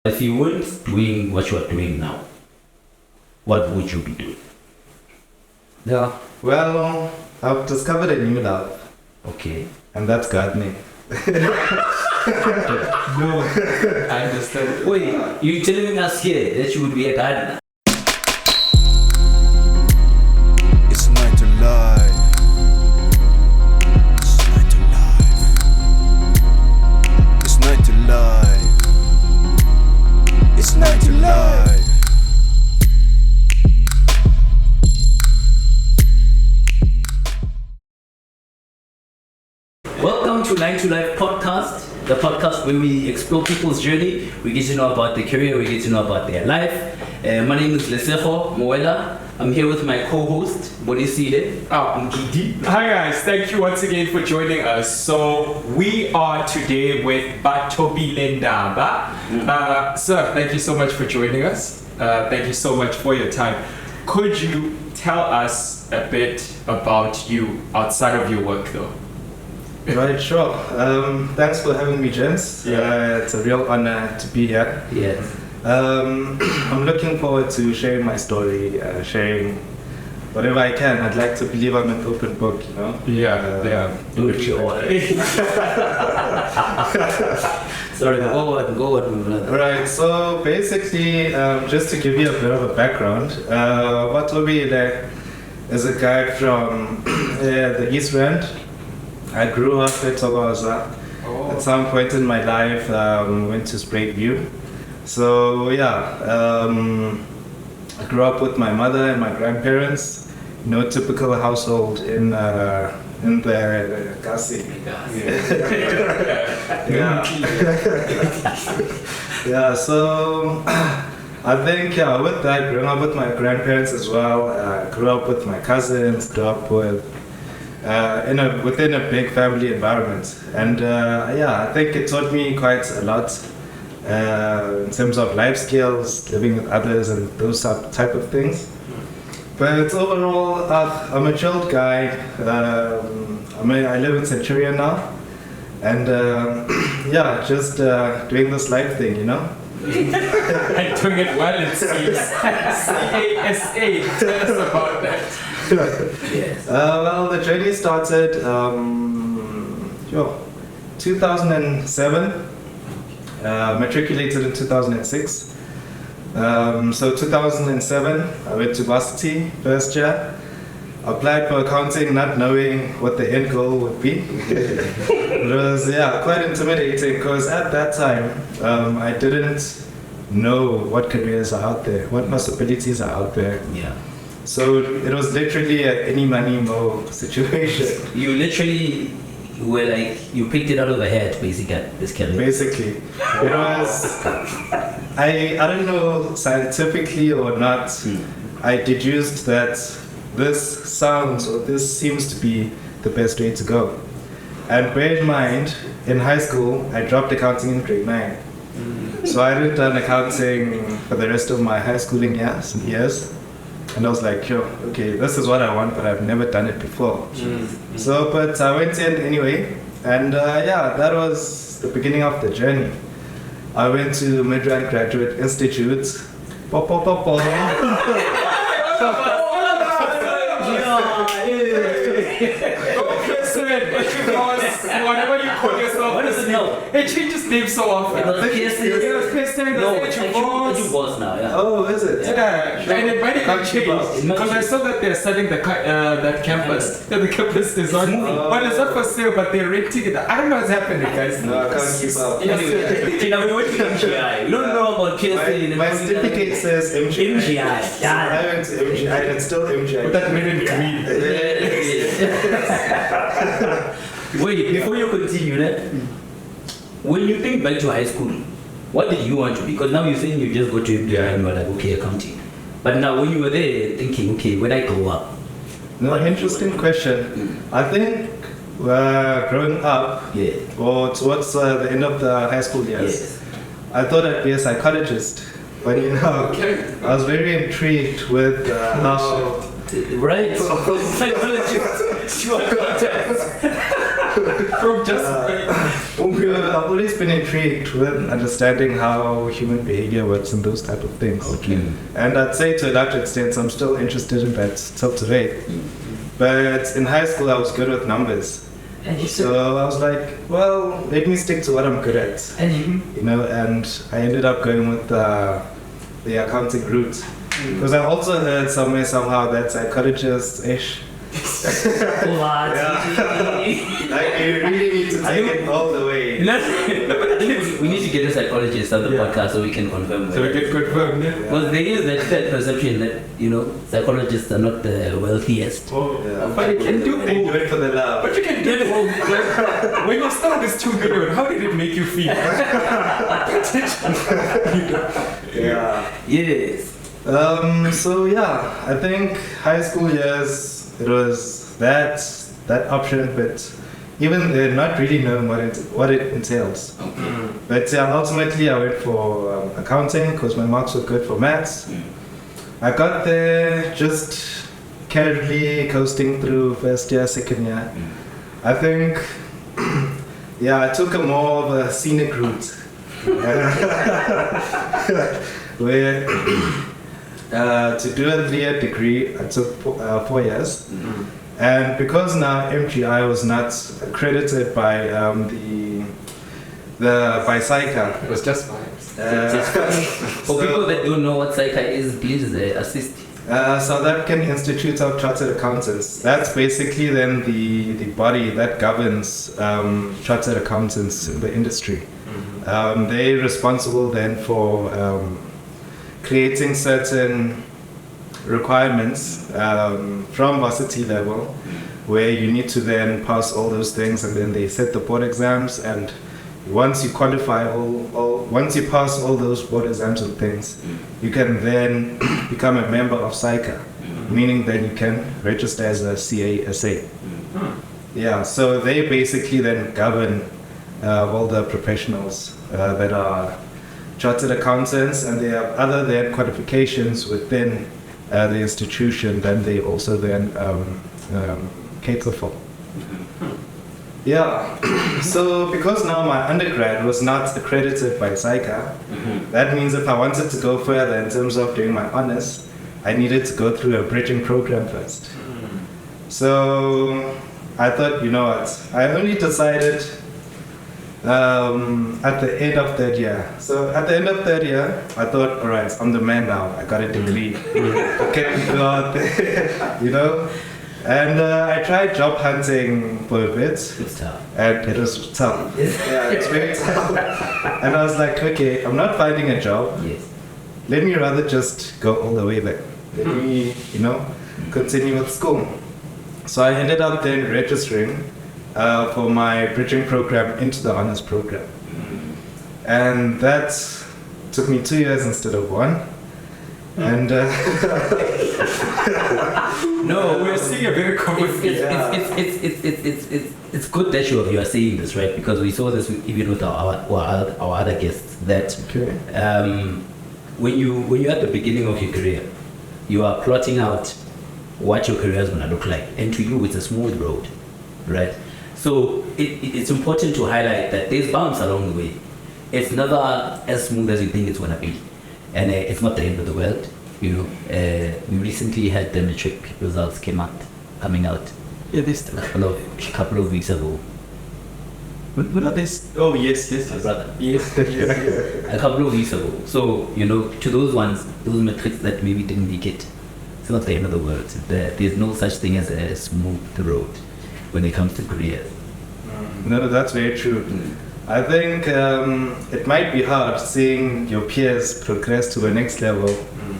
If you weren't doing what you are doing now, what would you be doing? Yeah. Well, I've discovered a new love, Okay. and that's gardening. No, I understand. Wait, you're telling us here that you would be a gardener? It's night to live. It's night to live. It's night to live. It's night to live. Welcome to 9 to Life podcast, the podcast where we explore people's journey. We get to know about their career, we get to know about their life. My name is Moët. I'm here with my co-host, Moët. Hi guys, thank you once again for joining us. So we are today with Bathobile Ndaba. Sir, thank you so much for joining us. Thank you so much for your time. Could you tell us a bit about you outside of your work though? Right, sure. Thanks for having me, gents. It's a real honor to be here. Yes. I'm looking forward to sharing my story, sharing whatever I can. I'd like to believe I'm an open book, you know? Yeah. Do it your way. Sorry, go on, my brother. Right, so basically, just to give you a bit of a background, Bathobile is a guy from the East Rand. I grew up at Thokoza. At some point in my life, went to View. So yeah, I grew up with my mother and my grandparents. You know, typical household in the Kasi. Yeah. So I think with that, growing up with my grandparents as well, grew up with my cousins, grew up with within a big family environment, and I think it taught me quite a lot in terms of life skills, living with others, and those type of things. But overall, I'm a chilled guy. I live in Centurion now, and just doing this life thing, you know. And doing it well, it seems. CASA, tell us about that. Yes. Well, the journey started 2007, matriculated in 2006. So 2007, I went to varsity first year, applied for accounting not knowing what the end goal would be. It was quite intimidating because at that time I didn't know what careers are out there, what possibilities are out there. Yeah. So it was literally a any money mo situation. You literally were like, you picked it out of the hat, basically, this career. Basically, it was. I don't know scientifically or not. I deduced that this sounds or this seems to be the best way to go. And bear in mind, in high school, I dropped accounting in grade 9. So I hadn't done accounting for the rest of my high schooling years. And I was like, okay, this is what I want, but I've never done it before. So, but I went in anyway, and that was the beginning of the journey. I went to Midrand Graduate Institute. Whatever you call yourself, What does it know? it changes names so often. It was No, it's boss. you boss now, yeah. Oh, is it? Yeah, and it might even change because I saw that they're selling that campus. The campus is not, but it's not for sale, but they're renting it. I don't know what's happening, guys. No, I can't keep up. Anyway, we went to MGI. You don't know about KSA. My certificate says MGI. MGI. I went to MGI, and still MGI. But that made it green. Wait, before you continue, when you think back to high school, what did you want to be? Because now you're saying you just go to MGI and you're like, okay, accounting. But now when you were there thinking, okay, when I grow up? No, interesting question. I think growing up, or towards the end of the high school years, I thought I'd be a psychologist. But I was very intrigued with how... Right? Psychologist. From just I've always been intrigued with understanding how human behavior works and those type of things. Okay. And I'd say to a large extent, I'm still interested in that till today. But in high school, I was good with numbers. So I was like, well, let me stick to what I'm good at. And I ended up going with the accounting route. Because I also heard somewhere, somehow, that psychologists-ish. What? Like, you really need to take it all the way. We need to get a psychologist on the podcast so we can confirm. So we can confirm, yeah. Because there is that perception that, psychologists are not the wealthiest. But you can do They do it for the love. But you can do it. When your stomach is too good, how did it make you feel? Yeah. Yes. So yeah, I think high school years, it was that option, but even then, not really knowing what it entails. Okay. But ultimately, I went for accounting because my marks were good for maths. I got there just casually coasting through first year, second year. I think, I took a more of a scenic route. Where to do a 3-year degree, I took 4 years. And because now MGI was not accredited by by SAICA. It was just vibes. For people that don't know what SAICA is, please assist. South African Institute of Chartered Accountants. That's basically then the body that governs chartered accountants in the industry. They're responsible then for creating certain requirements from varsity level, where you need to then pass all those things, and then they set the board exams. And once you qualify once you pass all those board exams and things, you can then become a member of SAICA, meaning that you can register as a CASA. Yeah, so they basically then govern all the professionals that are chartered accountants, and they have other than qualifications within the institution, then they also then cater for. Yeah, so because now my undergrad was not accredited by SAICA, that means if I wanted to go further in terms of doing my honors, I needed to go through a bridging program first. So I thought, you know what, I only decided at the end of third year. So at the end of third year, I thought, all right, I'm the man now. I got a degree. Can we go out there, And I tried job hunting for a bit. It's tough. And it was tough. Yeah, it's very tough. And I was like, okay, I'm not finding a job. Yes. Let me rather just go all the way there. Let me, continue with school. So I ended up then registering for my bridging program into the honors program. And that took me 2 years instead of 1. And no, we're seeing a very common it's good that you are saying this, right? Because we saw this even with our other guests, that when you're at the beginning of your career, you are plotting out what your career is going to look like, and to you it's a smooth road, right? So it's important to highlight that there's bumps along the way. It's never as smooth as you think it's going to be, and it's not the end of the world. We recently had the matric results coming out. Yeah, this a couple of weeks ago. What are this? Oh yes, My brother. Yes. A couple of weeks ago. So to those metrics that maybe didn't make it, it's not the end of the world. There's no such thing as a smooth road when it comes to careers. No, that's very true. I think it might be hard seeing your peers progress to the next level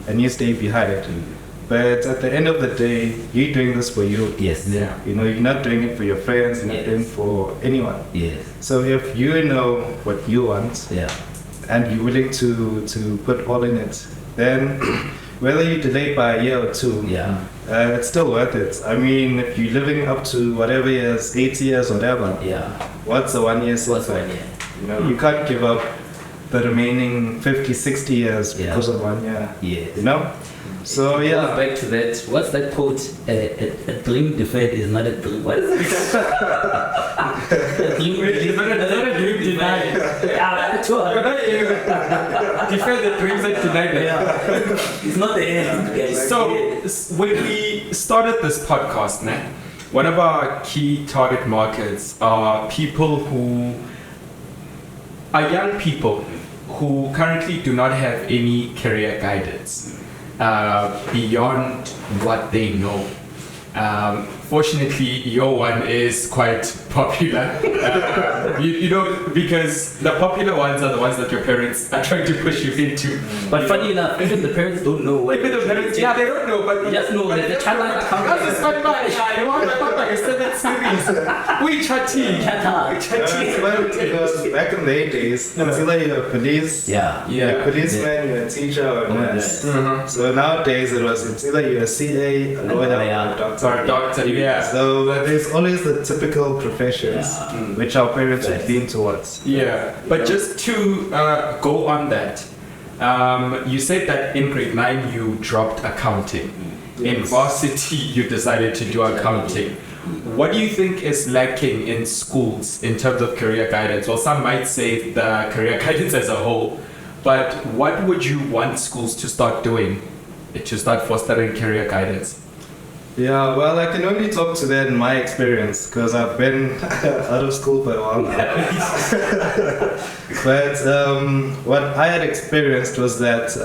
and you stay behind. But at the end of the day, you're doing this for you. Yes. Yeah. You're not doing it for your friends, you're not doing it for anyone. Yes. So if you know what you want, and you're willing to put all in it, then whether you delay by a year or 2, it's still worth it. I mean, if you're living up to whatever years, 80 years, whatever, what's a 1 year setback? You can't give up the remaining 50, 60 years because of 1 year. Yes. So It goes yeah, back to that. What's that quote? A dream deferred is not a dream. What is it? A dream It's not a dream denied. Yeah, sure. Defend the dreams that tonight. It's not the end, guys. So when we started this podcast, one of our key target markets are people who are young people who currently do not have any career guidance beyond what they know. Fortunately, your one is quite popular. You know, because the popular ones are the ones that your parents are trying to push you into. But funny enough, even the parents don't know what. Even the parents, yeah, they don't know, but They just know that the child This is fun, man. I want my papa is that series. We chatting. well, because back in the 80s, it's either you're a police, Yeah. a policeman, you're a teacher, or a nurse. So nowadays it's either you're a CA, a lawyer, or a doctor. Or a doctor, yeah. So there's always the typical professions which our parents would lean towards. Yeah, but just to go on that, you said that in grade 9 you dropped accounting. In varsity you decided to do accounting. What do you think is lacking in schools in terms of career guidance? Well, some might say the career guidance as a whole, but what would you want schools to start doing to start fostering career guidance? Yeah, well, I can only talk to that in my experience because I've been out of school for a while now. But what I had experienced was that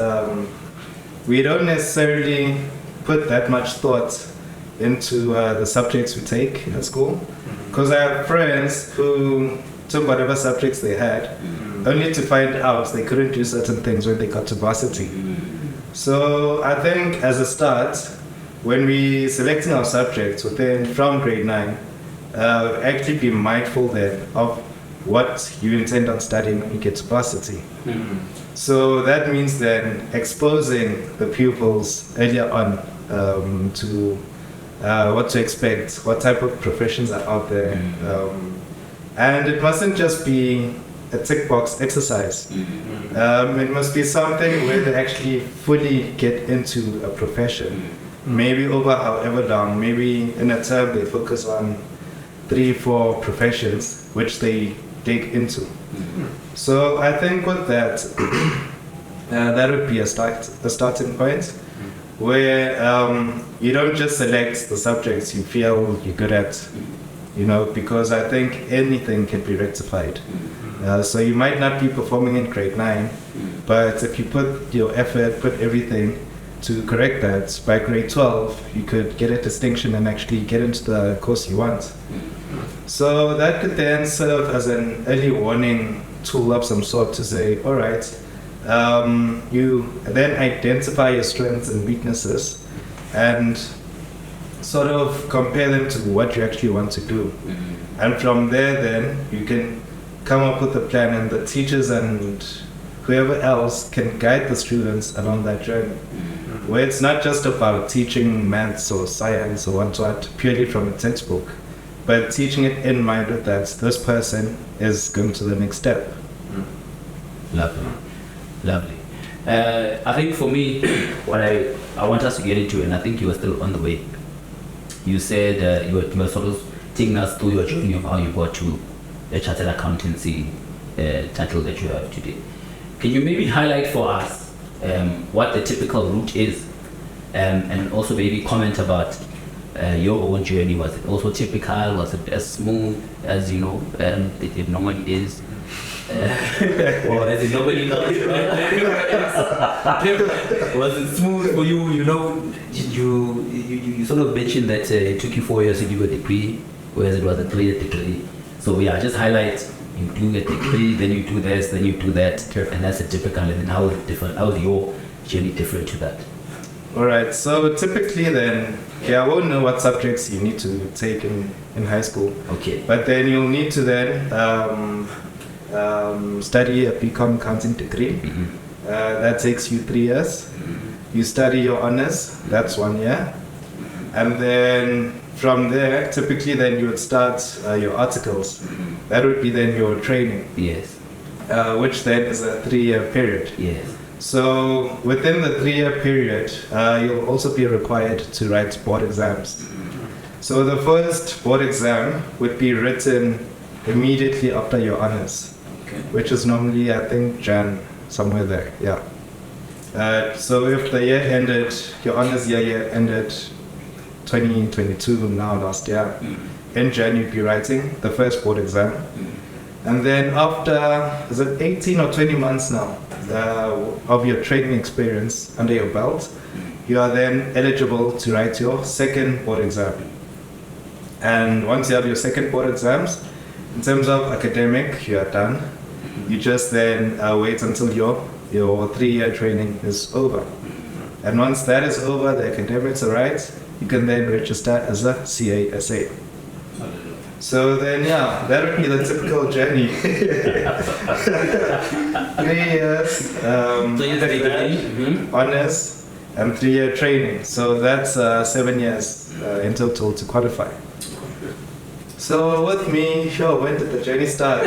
we don't necessarily put that much thought into the subjects we take at school. Because I have friends who took whatever subjects they had, only to find out they couldn't do certain things when they got to varsity. So I think as a start, when we selecting our subjects from grade 9, actually be mindful then of what you intend on studying when you get to varsity. So that means then exposing the pupils earlier on to what to expect, what type of professions are out there. And it mustn't just be a tick box exercise. It must be something where they actually fully get into a profession. Maybe over however long, maybe in a term they focus on 3-4 professions which they dig into. So I think with that, that would be a starting point where you don't just select the subjects you feel you're good at, because I think anything can be rectified. So you might not be performing in grade 9, but if you put your effort, put everything to correct that, by grade 12 you could get a distinction and actually get into the course you want. So that could then serve as an early warning tool of some sort to say, all right, you then identify your strengths and weaknesses and sort of compare them to what you actually want to do. And from there then you can come up with a plan, and the teachers and whoever else can guide the students along that journey, where it's not just about teaching maths or science or what purely from a textbook, but teaching it in mind with that this person is going to the next step. Lovely. I think for me, what I want us to get into, and I think you are still on the way. You said you were sort of taking us through your journey of how you got to the chartered accountancy title that you have today. Can you maybe highlight for us what the typical route is, and also maybe comment about your own journey? Was it also typical? Was it as smooth as it normally is? Or as it normally knows? Was it smooth for you? You sort of mentioned that it took you 4 years to do a degree, whereas it was a 3-year degree. So yeah, just highlight. You do a degree, then you do this, then you do that, and that's a typical. And then how is it different? How is your journey different to that? All right. So typically, then, I won't know what subjects you need to take in high school. Okay. But then you'll need to then study a BCom accounting degree. That takes you 3 years. You study your honors. That's 1 year, and then from there, typically, then you would start your articles. That would be then your training. Yes. Which then is a 3-year period. Yes. So within the 3-year period, you'll also be required to write board exams. So the first board exam would be written immediately after your honors, which is normally, I think, Jan, somewhere there, yeah. So if the year ended, your honors year ended 2022, now last year, in Jan you'd be writing the first board exam. And then after, is it 18 or 20 months now of your training experience under your belt, you are then eligible to write your second board exam. And once you have your second board exams, in terms of academic, you are done. You just then wait until your 3-year training is over. And once that is over, the academics are right, you can then register as a CASA. So then, yeah, that would be the typical journey. 3 years, honors, and 3-year training. So that's 7 years in total to qualify. So with me, sure, when did the journey start?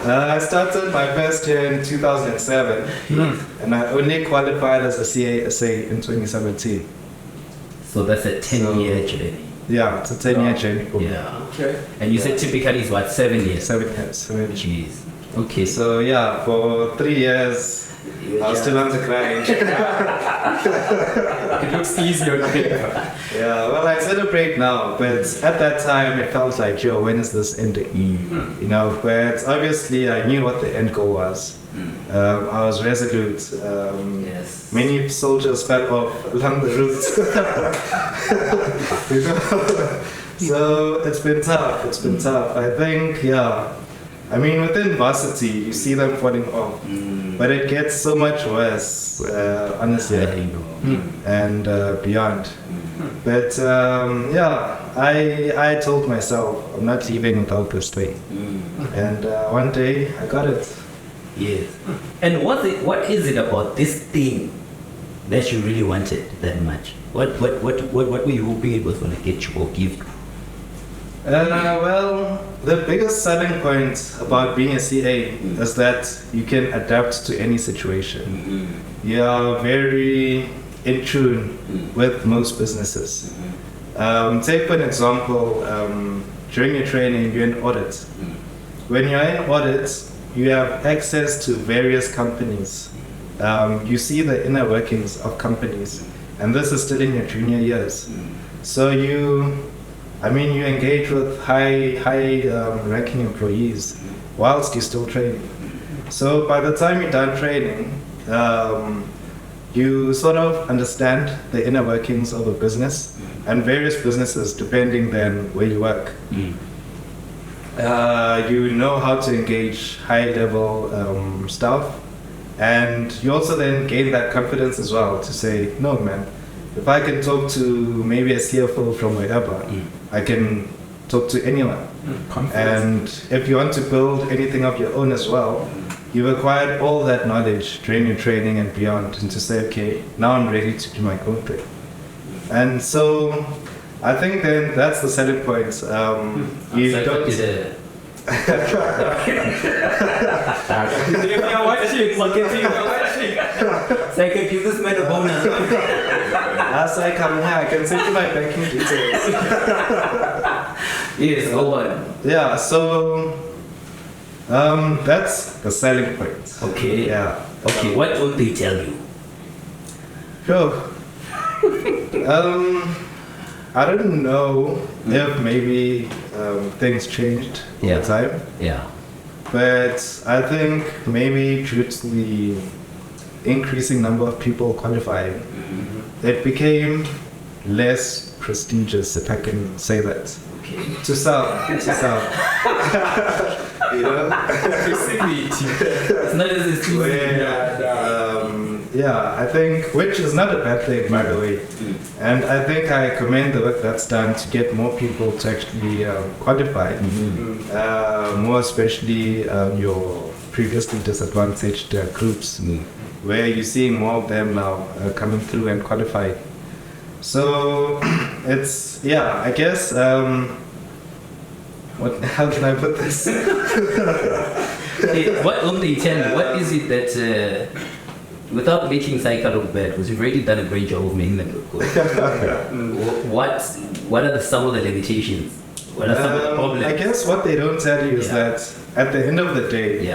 I started my first year in 2007, and I only qualified as a CASA in 2017. So that's a 10-year journey. Yeah, it's a 10-year journey. Yeah. Okay. And you said typically it's what, 7 years? 7 years. Jeez. Okay. So yeah, for 3 years, I was still on the grind. It looks easier on paper. Yeah, well, I celebrate now, but at that time it felt like, yo, when is this ending? You know, but obviously I knew what the end goal was. I was resolute. Yes. Many soldiers fell off along the route. You know? So it's been tough. I think, yeah. I mean, within varsity, you see them falling off, but it gets so much worse, honestly, and beyond. But yeah, I told myself I'm not leaving without this thing, and one day I got it. Yes. And what is it about this thing that you really wanted that much? What were you hoping it was going to get you or give you? Well, the biggest selling point about being a CA is that you can adapt to any situation. You are very in tune with most businesses. Take for an example, during your training, you're in audit. When you're in audit, you have access to various companies. You see the inner workings of companies, and this is still in your junior years. So you engage with high ranking employees whilst you're still training. So by the time you're done training, you sort of understand the inner workings of a business and various businesses depending then where you work. You know how to engage high level staff, and you also then gain that confidence as well to say, no man, if I can talk to maybe a CFO from wherever, I can talk to anyone. And if you want to build anything of your own as well, you've acquired all that knowledge during your training and beyond, and to say, okay, now I'm ready to do my own thing. And so I think then that's the selling point. You don't. If you're watching. So I can give this man a bonus. As I come here, I can send you my banking details. Yes, go on. Yeah, so that's the selling point. Okay. Yeah. Okay, what don't they tell you? Sure. I don't know if maybe things changed over time. Yeah. But I think maybe due to the increasing number of people qualifying, it became less prestigious, if I can say that. Okay. To some. You know? It's not as exclusive. Yeah, I think, which is not a bad thing, by the way. And I think I commend the work that's done to get more people to actually qualify. More especially your previously disadvantaged groups, where you're seeing more of them now coming through and qualifying. So it's, I guess, how can I put this? Tell me, what is it that, without making cycle look bad, because you've already done a great job of making them look good. What are some of the limitations? What are some of the problems? I guess what they don't tell you is that at the end of the day,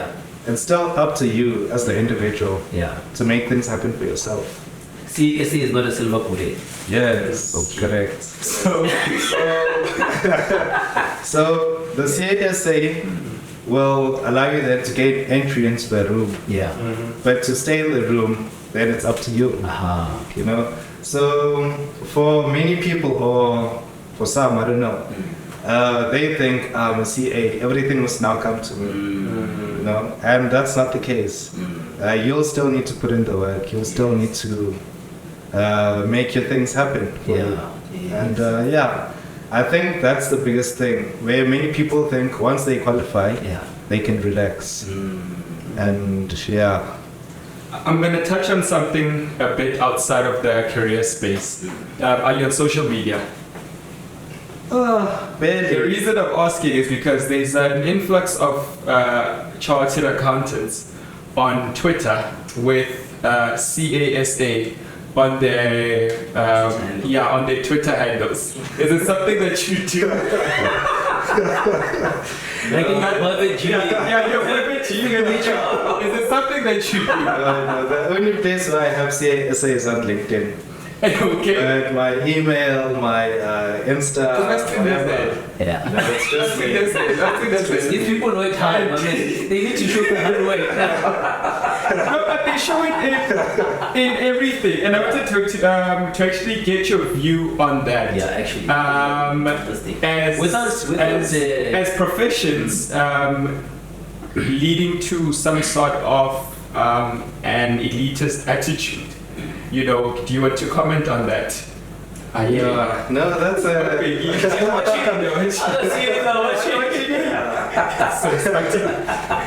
it's still up to you as the individual to make things happen for yourself. CSA is not a silver bullet. Yes, correct. So the CSA will allow you then to gain entry into the room. But to stay in the room, then it's up to you. You know. So for many people, or for some, I don't know, they think I'm a CA. Everything must now come to me. You know, and that's not the case. You'll still need to put in the work. You'll still need to make your things happen. And I think that's the biggest thing, where many people think once they qualify, they can relax. And I'm going to touch on something a bit outside of the career space. Are you on social media? The reason I'm asking is because there's an influx of chartered accountants on Twitter with CASA on their on their Twitter handles. Is it something that you do? Is it something that you do? No, the only place where I have CASA is on LinkedIn. Okay. My email, my Insta. That's just me. These people know time. I mean, they need to show the hard way. No, but they show it in everything, and I wanted to actually get your view on that. Actually. As professions leading to some sort of an elitist attitude. You know, do you want to comment on that? No, that's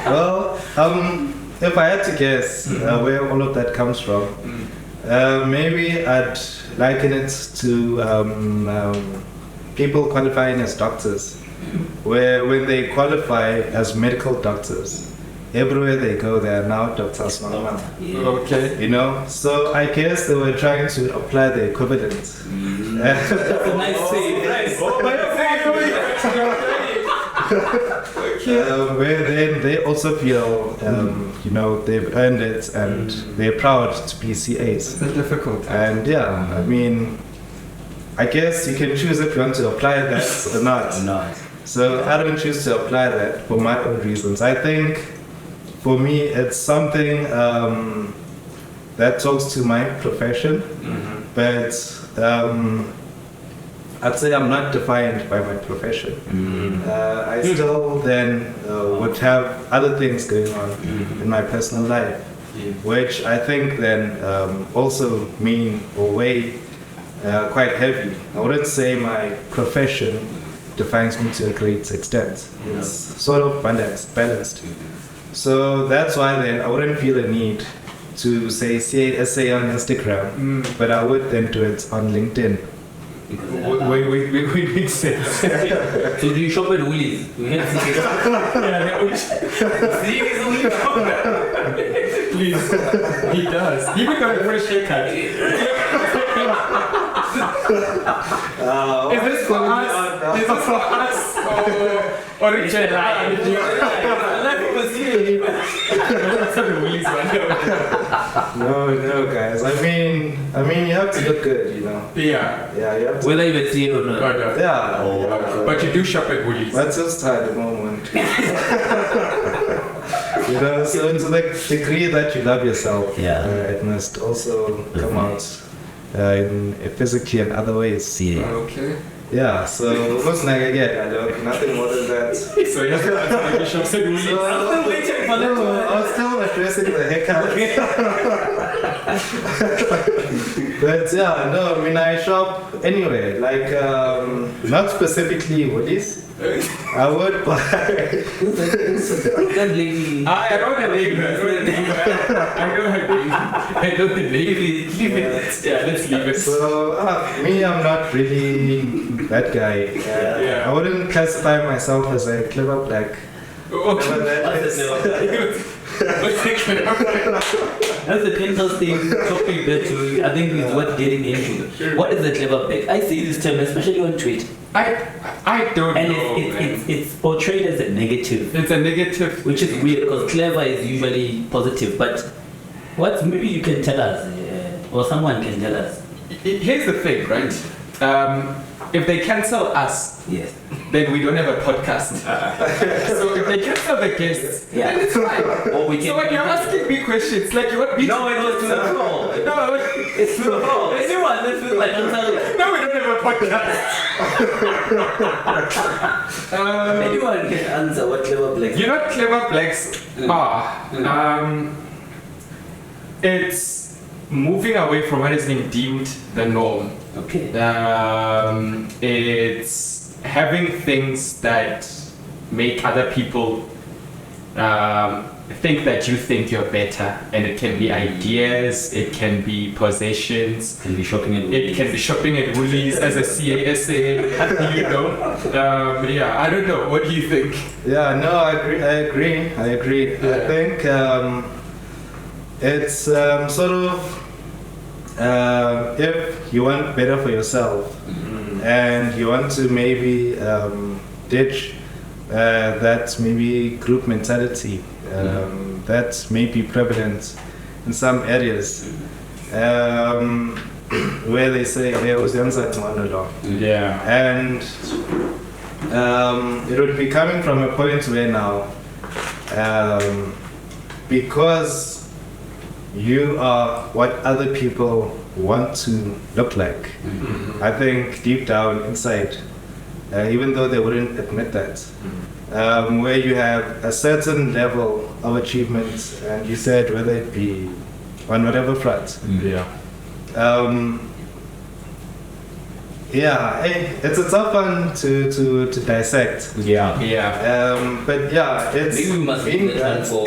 Well, if I had to guess where all of that comes from, maybe I'd liken it to people qualifying as doctors, where when they qualify as medical doctors, everywhere they go, they are now doctors. Okay. You know, so I guess they were trying to apply the equivalent. That's a nice saying. Where then they also feel, you know, they've earned it and they're proud to be CAs. It's difficult. And I mean, I guess you can choose if you want to apply that or not. So I don't choose to apply that for my own reasons. I think for me, it's something that talks to my profession, but I'd say I'm not defined by my profession. I still then would have other things going on in my personal life, which I think then also mean or weigh quite heavy. I wouldn't say my profession defines me to a great extent. It's sort of balanced. So that's why then I wouldn't feel a need to say CASA on Instagram, but I would then do it on LinkedIn. Wait, makes sense. So do you shop at Woolies? Please, he does. He got a fresh haircut. Is this for us? Is this for us? Or Richard? No, guys. I mean, you have to look good, you know. Yeah, you have to. Whether you see it or not. Yeah. But you do shop at Woolies. That's just at the moment. You know, so to the degree that you love yourself, it must also come out in physically and other ways. Okay. Yeah, so what's like again? I don't nothing more than that. So you have to make shops at Woolies. I'm still waiting for that one. I was still addressing the haircut. But I mean I shop anywhere, like not specifically Woolies. I would buy. I don't have Leave it. Yeah, let's leave it. So me, I'm not really that guy. I wouldn't classify myself as a clever black Okay. What's the clever flex? That's an interesting topic that I think is worth getting into. What is the clever flex? I see this term, especially on Twitter. I don't And know. it's portrayed as a negative, It's a negative, which is weird because clever is usually positive. But what maybe you can tell us, or someone can tell us. Here's the thing, right? If they cancel us, Yes. then we don't have a podcast. So if they cancel the guests, Yeah. then it's fine. Or we can. So when you're asking me questions, like you want me No, it was to the floor. No, It's to the floor. Anyone that feels like answering. no, we don't have a podcast. Anyone can answer what clever flex. You know what clever flex are? It's moving away from what is being deemed the norm. Okay. It's having things that make other people think that you think you're better, and it can be ideas, it can be possessions, Can be shopping at it can be shopping at Woolies as a CASA, you know. Yeah, I don't know. What do you think? Yeah, no, I agree. I Yeah. think it's sort of if you want better for yourself and you want to maybe ditch that maybe group mentality that may be prevalent in some areas where they say there was the Yeah. and it would be coming from a point where now, because you are what other people want to look like, I think deep down inside, even though they wouldn't admit that, where you have a certain level of achievement, and you said whether it be on whatever front, Yeah. yeah, it's a tough one to dissect. Yeah. But yeah, it's Maybe we must being make that for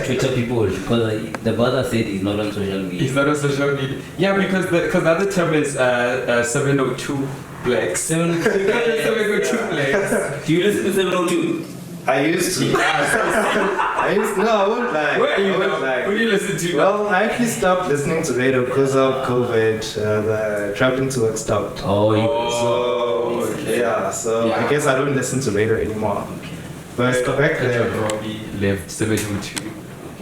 Twitter people because the brother said he's not on social media. It's not on social media. Yeah, because the other term is 702 blacks. 702 blacks. Do you listen to 702? I used to. No, I won't lie. Where are you I won't now? lie. Who do you listen to now? Well, I actually stopped listening to radio because of COVID. The traveling to work stopped. Oh, So Yeah. I guess I don't listen to radio anymore. But back then, Robbie left 702.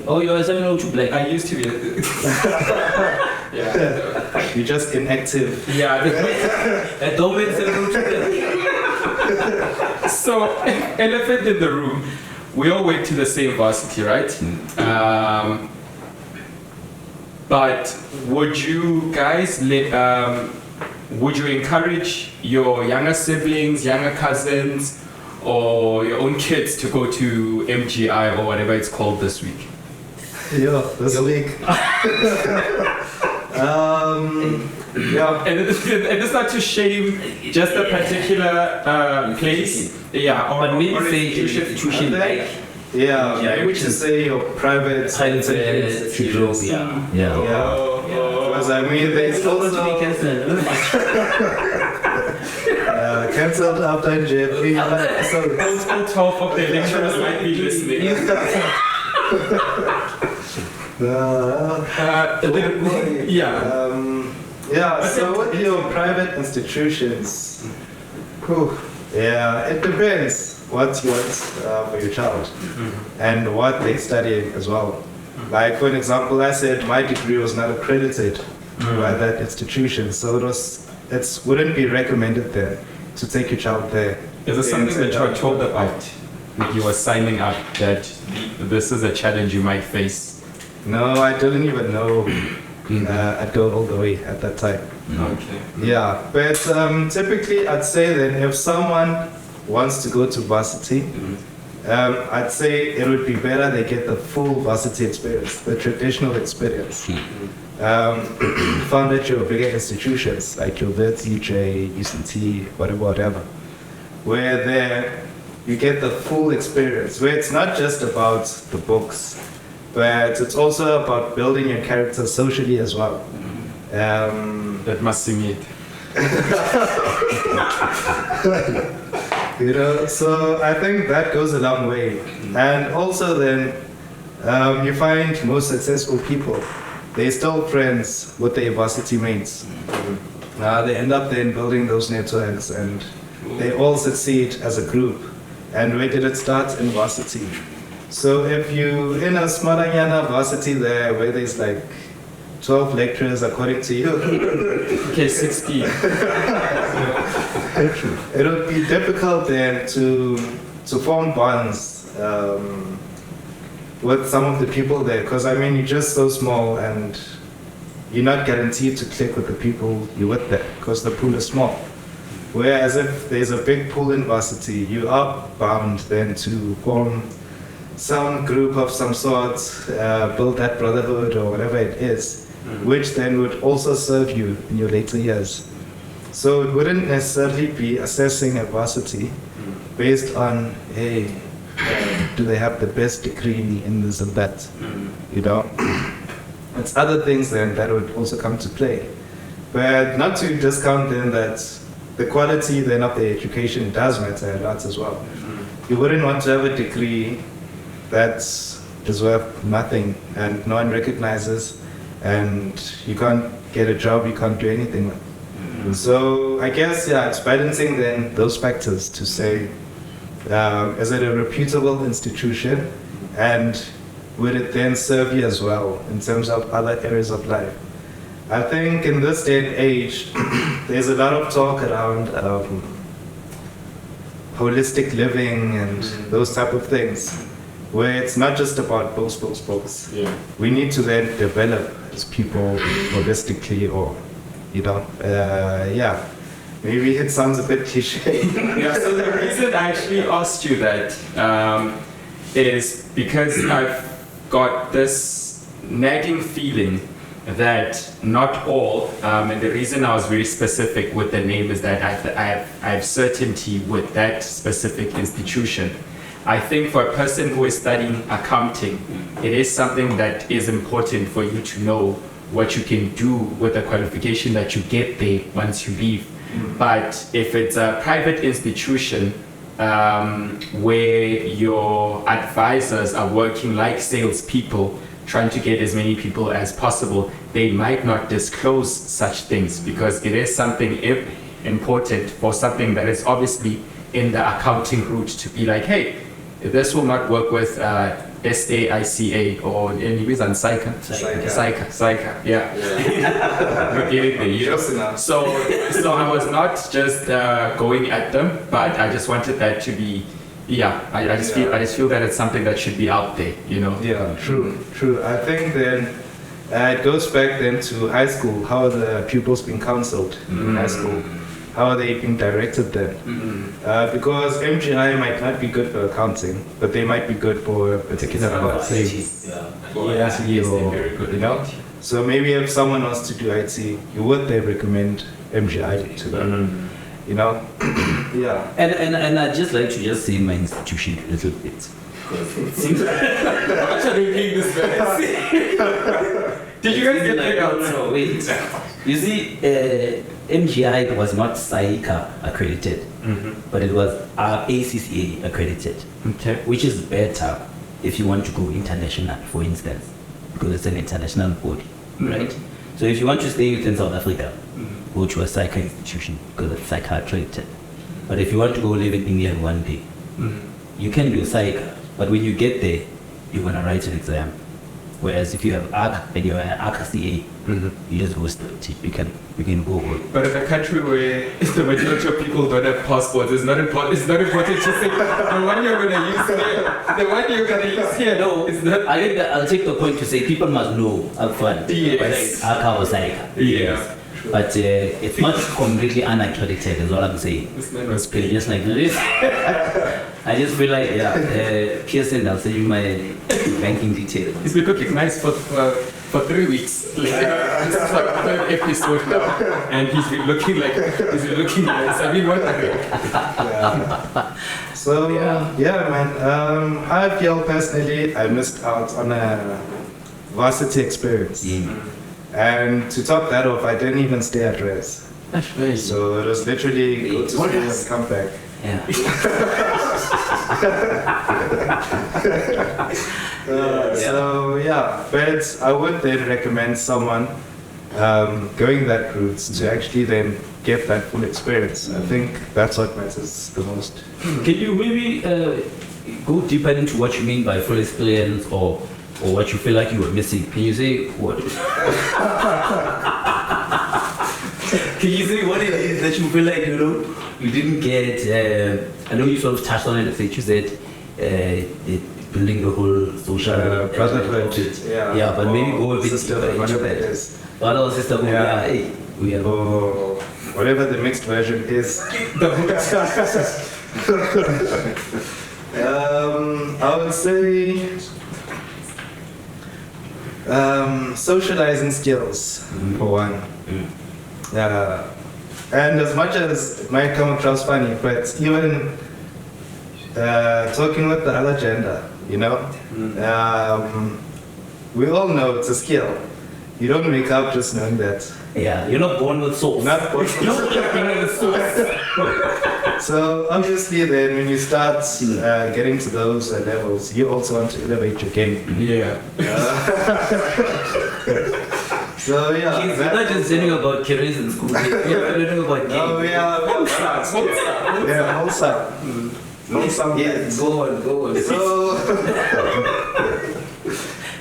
oh, you're a 702 black. I used to be. Yeah. you're just inactive. Yeah. A domain 702 black. So, elephant in the room. We all went to the same varsity, right? But would you guys would you encourage your younger siblings, younger cousins, or your own kids to go to MGI or whatever it's called this week? Yeah, this week. Yeah. And it's not to shame just a particular place, yeah, or But maybe or say I institution like think, yeah, Yeah, maybe which to is- say your private private institutions. yeah. Because I mean, there's also cancelled after JP. So all 12 of the lecturers might be listening. Yeah. Yeah, so what your private institutions? Whew, yeah, it depends what you want for your child and what they're studying as well. Like, for an example, I said my degree was not accredited by that institution, so it wouldn't be recommended then to take your child there. Is there something that you were told about when you were signing up that this is a challenge you might face? No, I didn't even know I'd go all the way at that time. Okay. Yeah, but typically I'd say that if someone wants to go to varsity, I'd say it would be better they get the full varsity experience, the traditional experience. Found at your bigger institutions like your Wits, UJ, UCT, whatever, where there you get the full experience, where it's not just about the books, but it's also about building your character socially as well. That must sing it. You know, so I think that goes a long way. And also then, you find most successful people, they're still friends with their varsity mates. They end up then building those networks and they all succeed as a group. And where did it start? In varsity. So if you in a Smaranyana varsity there where there's like 12 lecturers according to you. Okay, 16. It would be difficult then to form bonds with some of the people there, because I mean you're just so small and you're not guaranteed to click with the people you're with there because the pool is small. Whereas if there's a big pool in varsity, you are bound then to form some group of some sort, build that brotherhood or whatever it is, which then would also serve you in your later years. So it wouldn't necessarily be assessing a varsity based on, hey, do they have the best degree in this and that, you know? It's other things then that would also come to play. But not to discount then that the quality then of the education does matter a lot as well. You wouldn't want to have a degree that is worth nothing and no one recognizes and you can't get a job, you can't do anything with. So I guess, yeah, it's balancing then those factors to say, is it a reputable institution and would it then serve you as well in terms of other areas of life? I think in this day and age, there's a lot of talk around holistic living and those type of things, where it's not just about books. Yeah. We need to then develop as people holistically, or, you know, yeah. Maybe it sounds a bit cliche. Yeah, so the reason I actually asked you that is because I've got this nagging feeling that not all, and the reason I was very specific with the name is that I have certainty with that specific institution. I think for a person who is studying accounting, it is something that is important for you to know what you can do with the qualification that you get there once you leave. But if it's a private institution where your advisors are working like salespeople, trying to get as many people as possible, they might not disclose such things because it is something important for something that is obviously in the accounting route to be like, hey, this will not work with SAICA or anyways on SAICA, yeah. We're getting there, you know? So I was not just going at them, but I just wanted that to be, yeah. I just feel that it's something that should be out there, you know? Yeah, true. I think then it goes back then to high school. How are the pupils being counseled in high school? How are they being directed then? Because MGI might not be good for accounting, but they might be good for a particular course. Yes, you they're very good. You know? So maybe if someone wants to do IT, you would they recommend MGI to them? You know? Yeah. And I'd just like to just say my institution a little bit. Because it seems What are you doing this way? Did you guys get like, picked out? no, wait. You see, MGI was not SAICA accredited, but it was ACCA accredited, which is better if you want to go international, for instance, because it's an international body, right? So if you want to stay within South Africa, go to a SAICA institution because it's SAICA accredited. But if you want to go live in England one day, you can do SAICA, but when you get there, you're going to write an exam. Whereas if you have ACA and you're an ACA, you just go straight. You can go home. But in a country where the majority of people don't have passports, it's not important to say the one you're going to use here. No, it's not. I think that I'll take the point to say people must know upfront. Yes. ACA or SAICA. Yes. But it's not completely unaccredited, is what I'm saying. This man was It's just like this. I just feel like, Pearson, I'll send you my banking details. He's been looking nice for 3 weeks. Like, this is like the third episode now, and he's been looking nice. I mean, what? So yeah, man. I feel personally I missed out on a varsity experience. And to top that off, I didn't even stay at res. That's right. So it was literally go to school and come back. Yeah. So yeah, but I would then recommend someone going that route to actually then get that full experience. I think that's what matters the most. Can you maybe go deeper into what you mean by full experience or what you feel like you were missing? Can you say what? Can you say what it is that you feel like you didn't get? I know you sort of touched on it. I think you said building the whole social brotherhood. Yeah, but maybe go a bit deeper into that. Yes. Brother or sister, Yeah. hey, we are. Or whatever the mixed version is. I would say socializing skills for one. And as much as it might come across funny, but even talking with the other gender, we all know it's a skill. You don't wake up just knowing that. Yeah, you're not born with sauce. Not born with So obviously then when you start getting to those levels, you also want to elevate your game. Yeah. So yeah. Kids, we're not just learning about careers in school. We're learning about games. Oh yeah, wholesome. Yeah, go on. So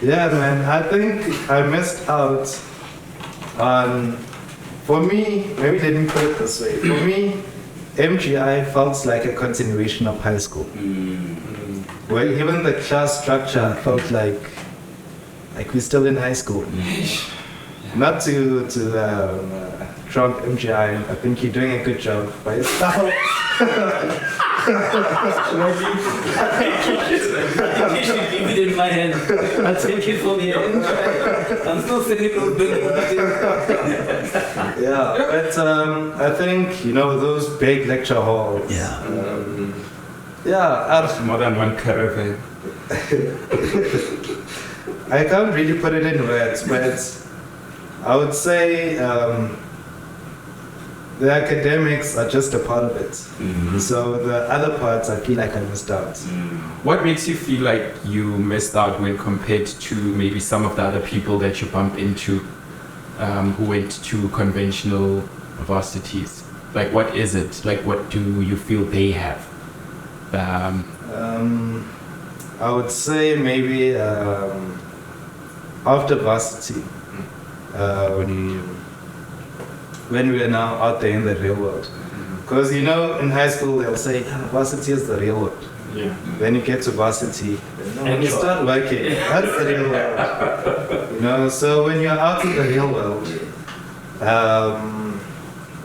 yeah, man, I think I missed out on, for me, maybe they didn't put it this way. For me, MGI felt like a continuation of high school. Where even the class structure felt like we're still in high school. Not to trump MGI, I think you're doing a good job by yourself. I think you should leave it in my hand. I'll take it from here. I'm still sitting on the Yeah, but I think, those big lecture halls. Yeah, more than one caravan. I can't really put it in words, but I would say the academics are just a part of it. So the other parts, I feel like I missed out. What makes you feel like you missed out when compared to maybe some of the other people that you bump into who went to conventional varsities? Like, what is it? Like, what do you feel they have? I would say maybe after varsity, when we are now out there in the real world. Because in high school they'll say varsity is the real world. Yeah. Then you get to varsity, when you start working, that's the real world. So when you're out in the real world,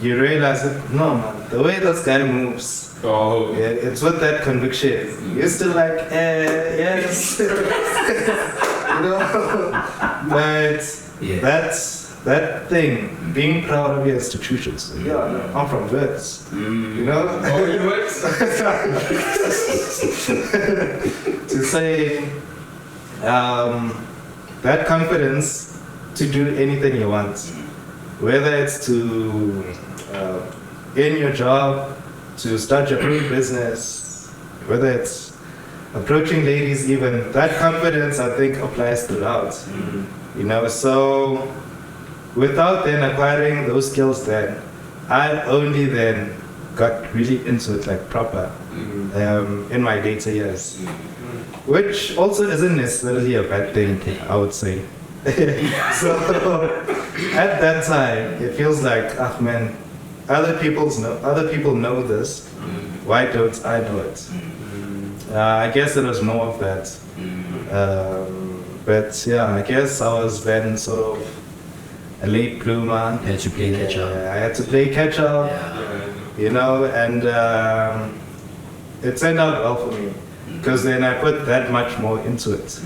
you realize that, no man, the way this guy moves, it's with that conviction. You're still like, yes. But that thing, being proud of your institutions. Yeah, I'm from Wits. Oh, you Wits? To say that confidence to do anything you want, whether it's to in your job, to start your own business, whether it's approaching ladies even, that confidence I think applies throughout. So without then acquiring those skills then, I only then got really into it like proper in my later years. Which also isn't necessarily a bad thing, I would say. So at that time, it feels like, man, other people know this. Why don't I know it? I guess there was more of that. But yeah, I guess I was then sort of a late bloomer. You had to play catch up. I had to play catch up, and it turned out well for me. Because then I put that much more into it,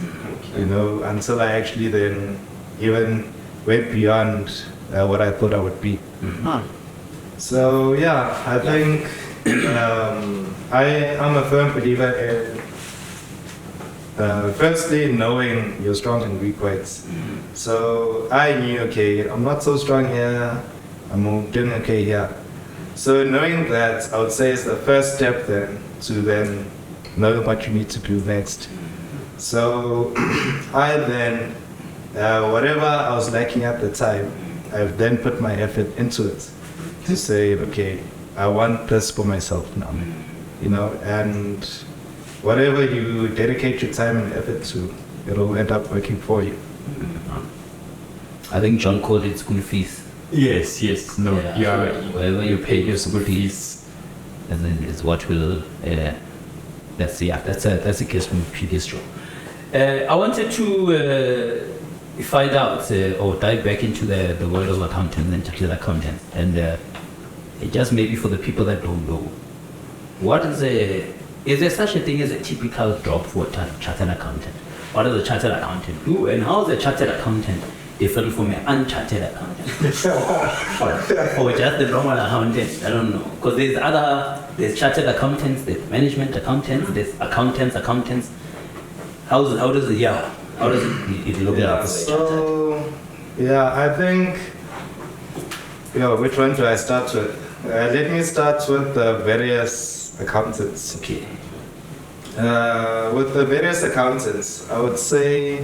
until I actually then even went beyond what I thought I would be. So yeah, I think I am a firm believer in firstly knowing your strong and weak points. So I knew, okay, I'm not so strong here, I'm doing okay here. So knowing that, I would say, is the first step then to then know what you need to do next. So I then, whatever I was lacking at the time, I've then put my effort into it to say, okay, I want this for myself now, you know, and whatever you dedicate your time and effort to, it'll end up working for you. I think John called it school fees. Yes, yes. No, Yeah, you are. wherever you pay your school fees, and then is what will. That's a case from previous show. I wanted to find out or dive back into the world of accounting and chartered accountants, and just maybe for the people that don't know, what is there such a thing as a typical job for a chartered accountant? What does a chartered accountant do, and how is a chartered accountant different from an unchartered accountant? or just the normal accountant? I don't know. Because there's chartered accountants, there's management accountants, there's accountants. How does it look like? So, I think, which one do I start with? Let me start with the various accountants. Okay. With the various accountants, I would say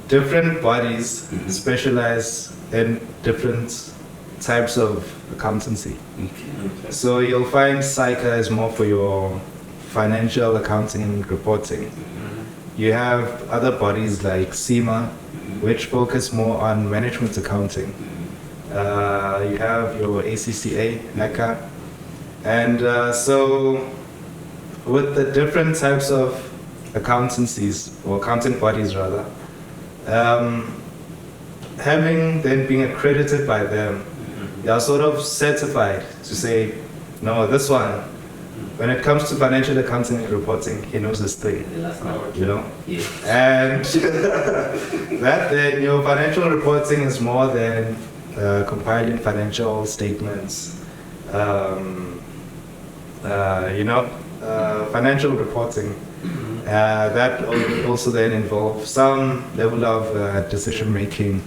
different bodies specialize in different types of accountancy. Okay. So you'll find SICA is more for your financial accounting and reporting. You have other bodies like SEMA, which focus more on management accounting. You have your ACCA, NACA. And so with the different types of accountancies, or accounting bodies rather, having then being accredited by them, you are sort of certified to say, no, this one, when it comes to financial accounting and reporting, he knows this thing, you know? Yeah. And that then, your financial reporting is more than compiling financial statements, financial reporting. That also then involves some level of decision making.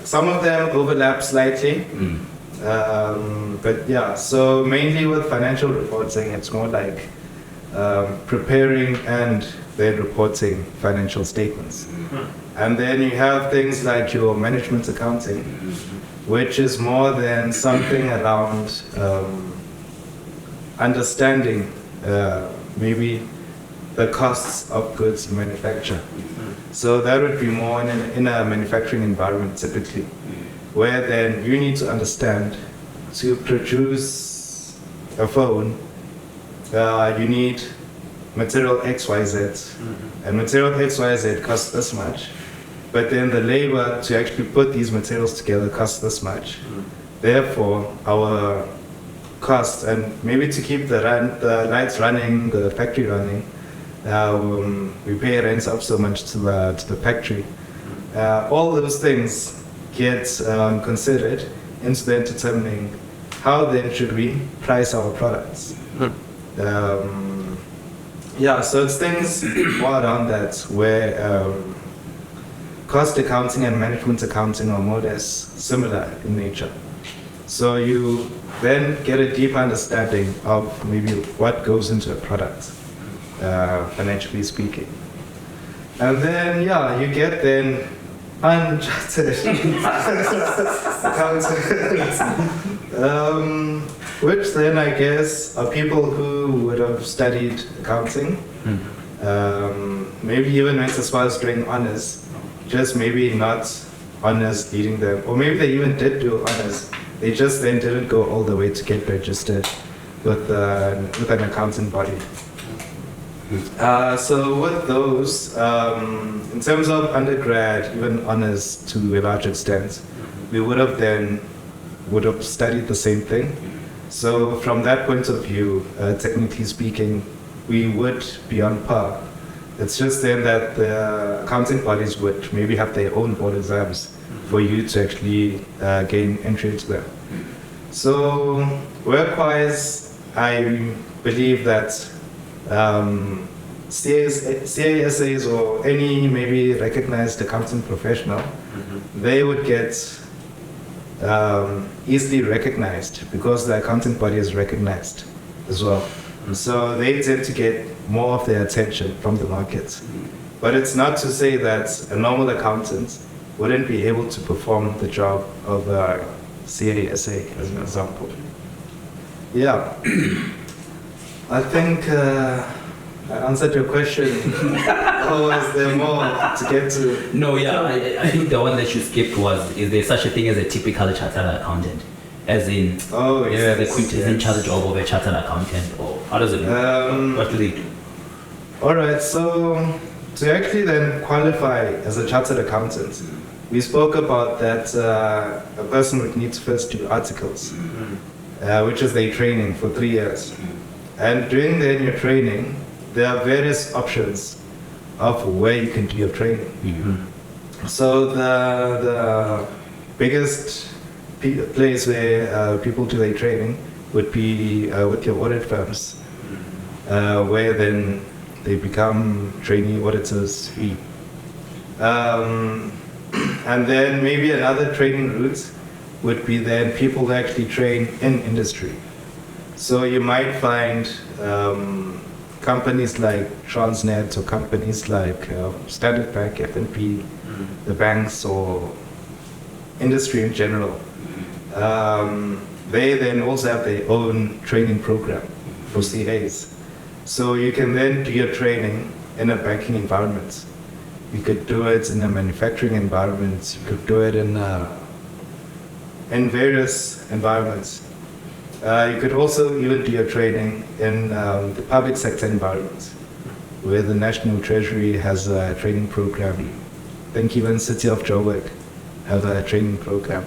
Some of them overlap slightly. So mainly with financial reporting, it's more like preparing and then reporting financial statements. And then you have things like your management accounting, which is more than something around understanding maybe the costs of goods you manufacture. So that would be more in a manufacturing environment typically, where then you need to understand to produce a phone, you need material XYZ, and material XYZ costs this much, but then the labor to actually put these materials together costs this much. Therefore, our cost, and maybe to keep the lights running, the factory running, we pay rents up so much to the factory. All those things get considered into then determining how then should we price our products. So it's things more around that where cost accounting and management accounting are more or less similar in nature. So you then get a deep understanding of maybe what goes into a product, financially speaking. And then, you get then unchartered accountants, which then I guess are people who would have studied accounting, maybe even went as far as doing honors, just maybe not honors leading them, or maybe they even did do honors, they just then didn't go all the way to get registered with an accounting body. So with those, in terms of undergrad, even honors to a large extent, we would have studied the same thing. So from that point of view, technically speaking, we would be on par. It's just then that the accounting bodies would maybe have their own board exams for you to actually gain entry into them. So work-wise, I believe that CASAs or any maybe recognized accounting professional they would get easily recognized because the accounting body is recognized as well. So they tend to get more of their attention from the markets. But it's not to say that a normal accountant wouldn't be able to perform the job of a CASA, as an example. Yeah. I think I answered your question. Or was there more to get to? No, yeah, I think the one that you skipped was, is there such a thing as a typical chartered accountant? As in, Oh, yes. the quintessential job of a chartered accountant, or how does it work? What do they do? All right, so to actually then qualify as a chartered accountant, we spoke about that a person would need to first do articles, which is their training for 3 years. And during then your training, there are various options of where you can do your training. So the biggest place where people do their training would be with your audit firms, where then they become trainee auditors. And then maybe another training route would be then people who actually train in industry. So you might find companies like Transnet or companies like Standard Bank, FNP, the banks, or industry in general. They then also have their own training program for CAs. So you can then do your training in a banking environment. You could do it in a manufacturing environment. You could do it in various environments. You could also even do your training in the public sector environment, where the National Treasury has a training program. I think even City of Joburg have a training program.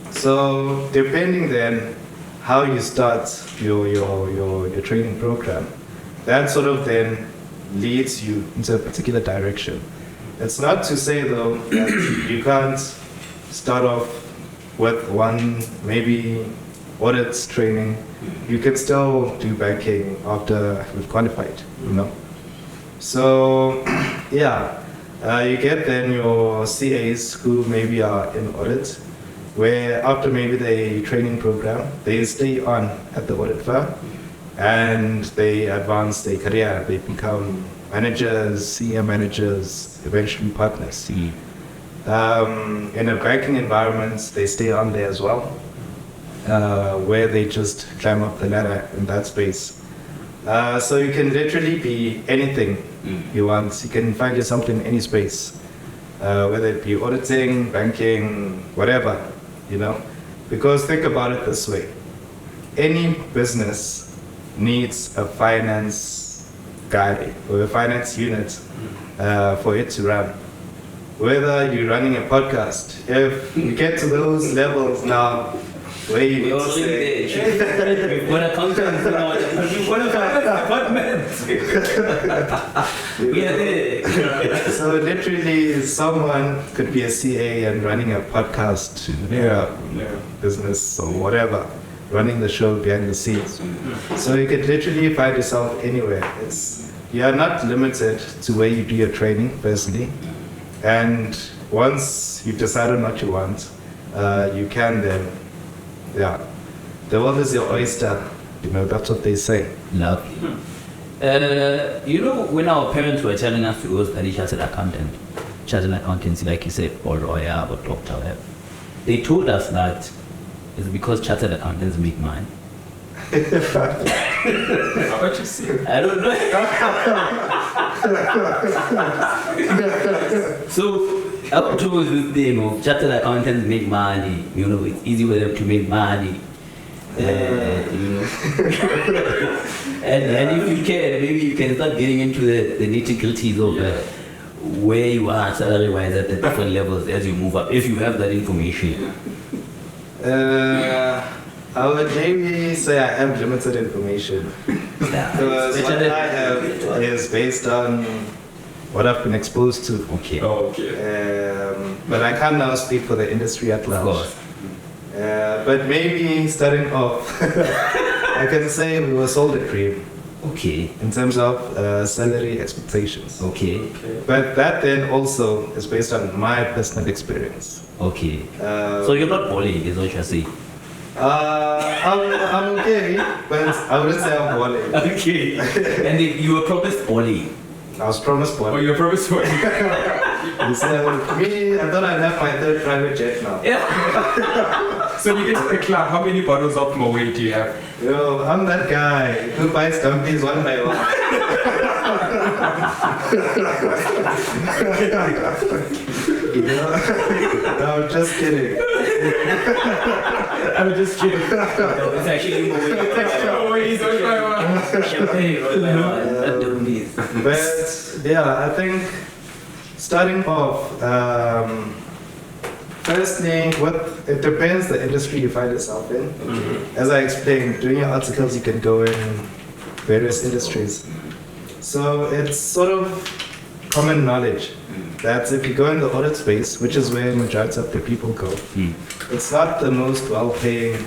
So depending then how you start your training program, that sort of then leads you into a particular direction. It's not to say though that you can't start off with one maybe audit training. You can still do banking after you've qualified, you know. So yeah, you get then your CAs who maybe are in audit, where after maybe the training program, they stay on at the audit firm and they advance their career. They become managers, senior managers, eventually partners. In a banking environment, they stay on there as well, where they just climb up the ladder in that space. So you can literally be anything you want. You can find yourself in any space, whether it be auditing, banking, whatever, you know. Because think about it this way. Any business needs a finance guy or a finance unit for it to run. Whether you're running a podcast, if you get to those levels now, where you need to say, we've got accountants now, we've got a finance department. We are there. So literally someone could be a CA and running a podcast, business or whatever, running the show behind the scenes. So you could literally find yourself anywhere. You are not limited to where you do your training, firstly. And once you've decided what you want, you can then, the world is your oyster. You know, that's what they say. Lovely. You know, when our parents were telling us to go study chartered accountancy, like you said, or lawyer or doctor, whatever, they told us that it's because chartered accountants make money. How about you see? I don't know. So, up to this thing of chartered accountants make money, you know, it's easy for them to make money. You know. and if you can, maybe you can start getting into the nitty-gritties of where you are salary-wise at the different levels as you move up, if you have that information. I would maybe say I have limited information. Because what I have is based on what I've been exposed to. Okay. But I can't now speak for the industry at large. Of course. But maybe starting off, I can say we were sold a dream. Okay. in terms of salary expectations. Okay. But that then also is based on my personal experience. Okay. So you're not balling, is what you're saying. I'm okay, but I wouldn't say I'm balling. Okay. And if you were promised balling. I was promised Oh, balling. you're purpose for You said, me, I thought I'd have my third private jet now. Yeah. So you get to the club. How many bottles of Moët do you have? Yo, I'm that guy who buys dumpies one by one. No, just kidding. I'm just kidding. It's actually Moët, champagne, and dummies. But yeah, I think starting off, firstly, it depends the industry you find yourself in. As I explained, doing your articles, you can go in various industries. So it's sort of common knowledge that if you go in the audit space, which is where majority of the people go, it's not the most well-paying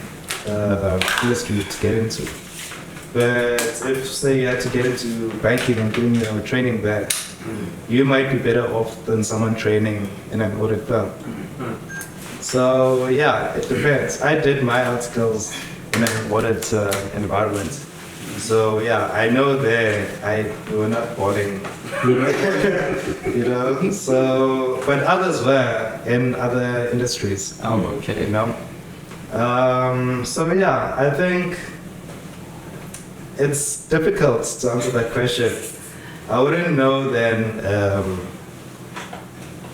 industry to get into. But if, say, you had to get into banking and doing your training there, you might be better off than someone training in an audit firm. So yeah, it depends. I did my articles in an audit environment. So yeah, I know there we were not boarding, you know. So, but others were in other industries. Oh, okay. You know. So yeah, I think it's difficult to answer that question. I wouldn't know then.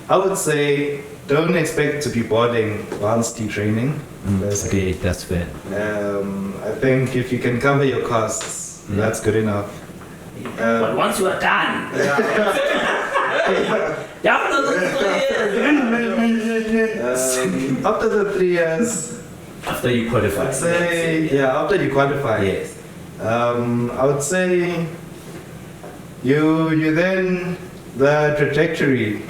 I would say don't expect to be boarding whilst you're training. Okay, that's fair. I think if you can cover your costs, that's good enough. But once you are done, After the 3 years, after you qualify. I'd say, yeah, after you qualify, Yes. I would say you then, the trajectory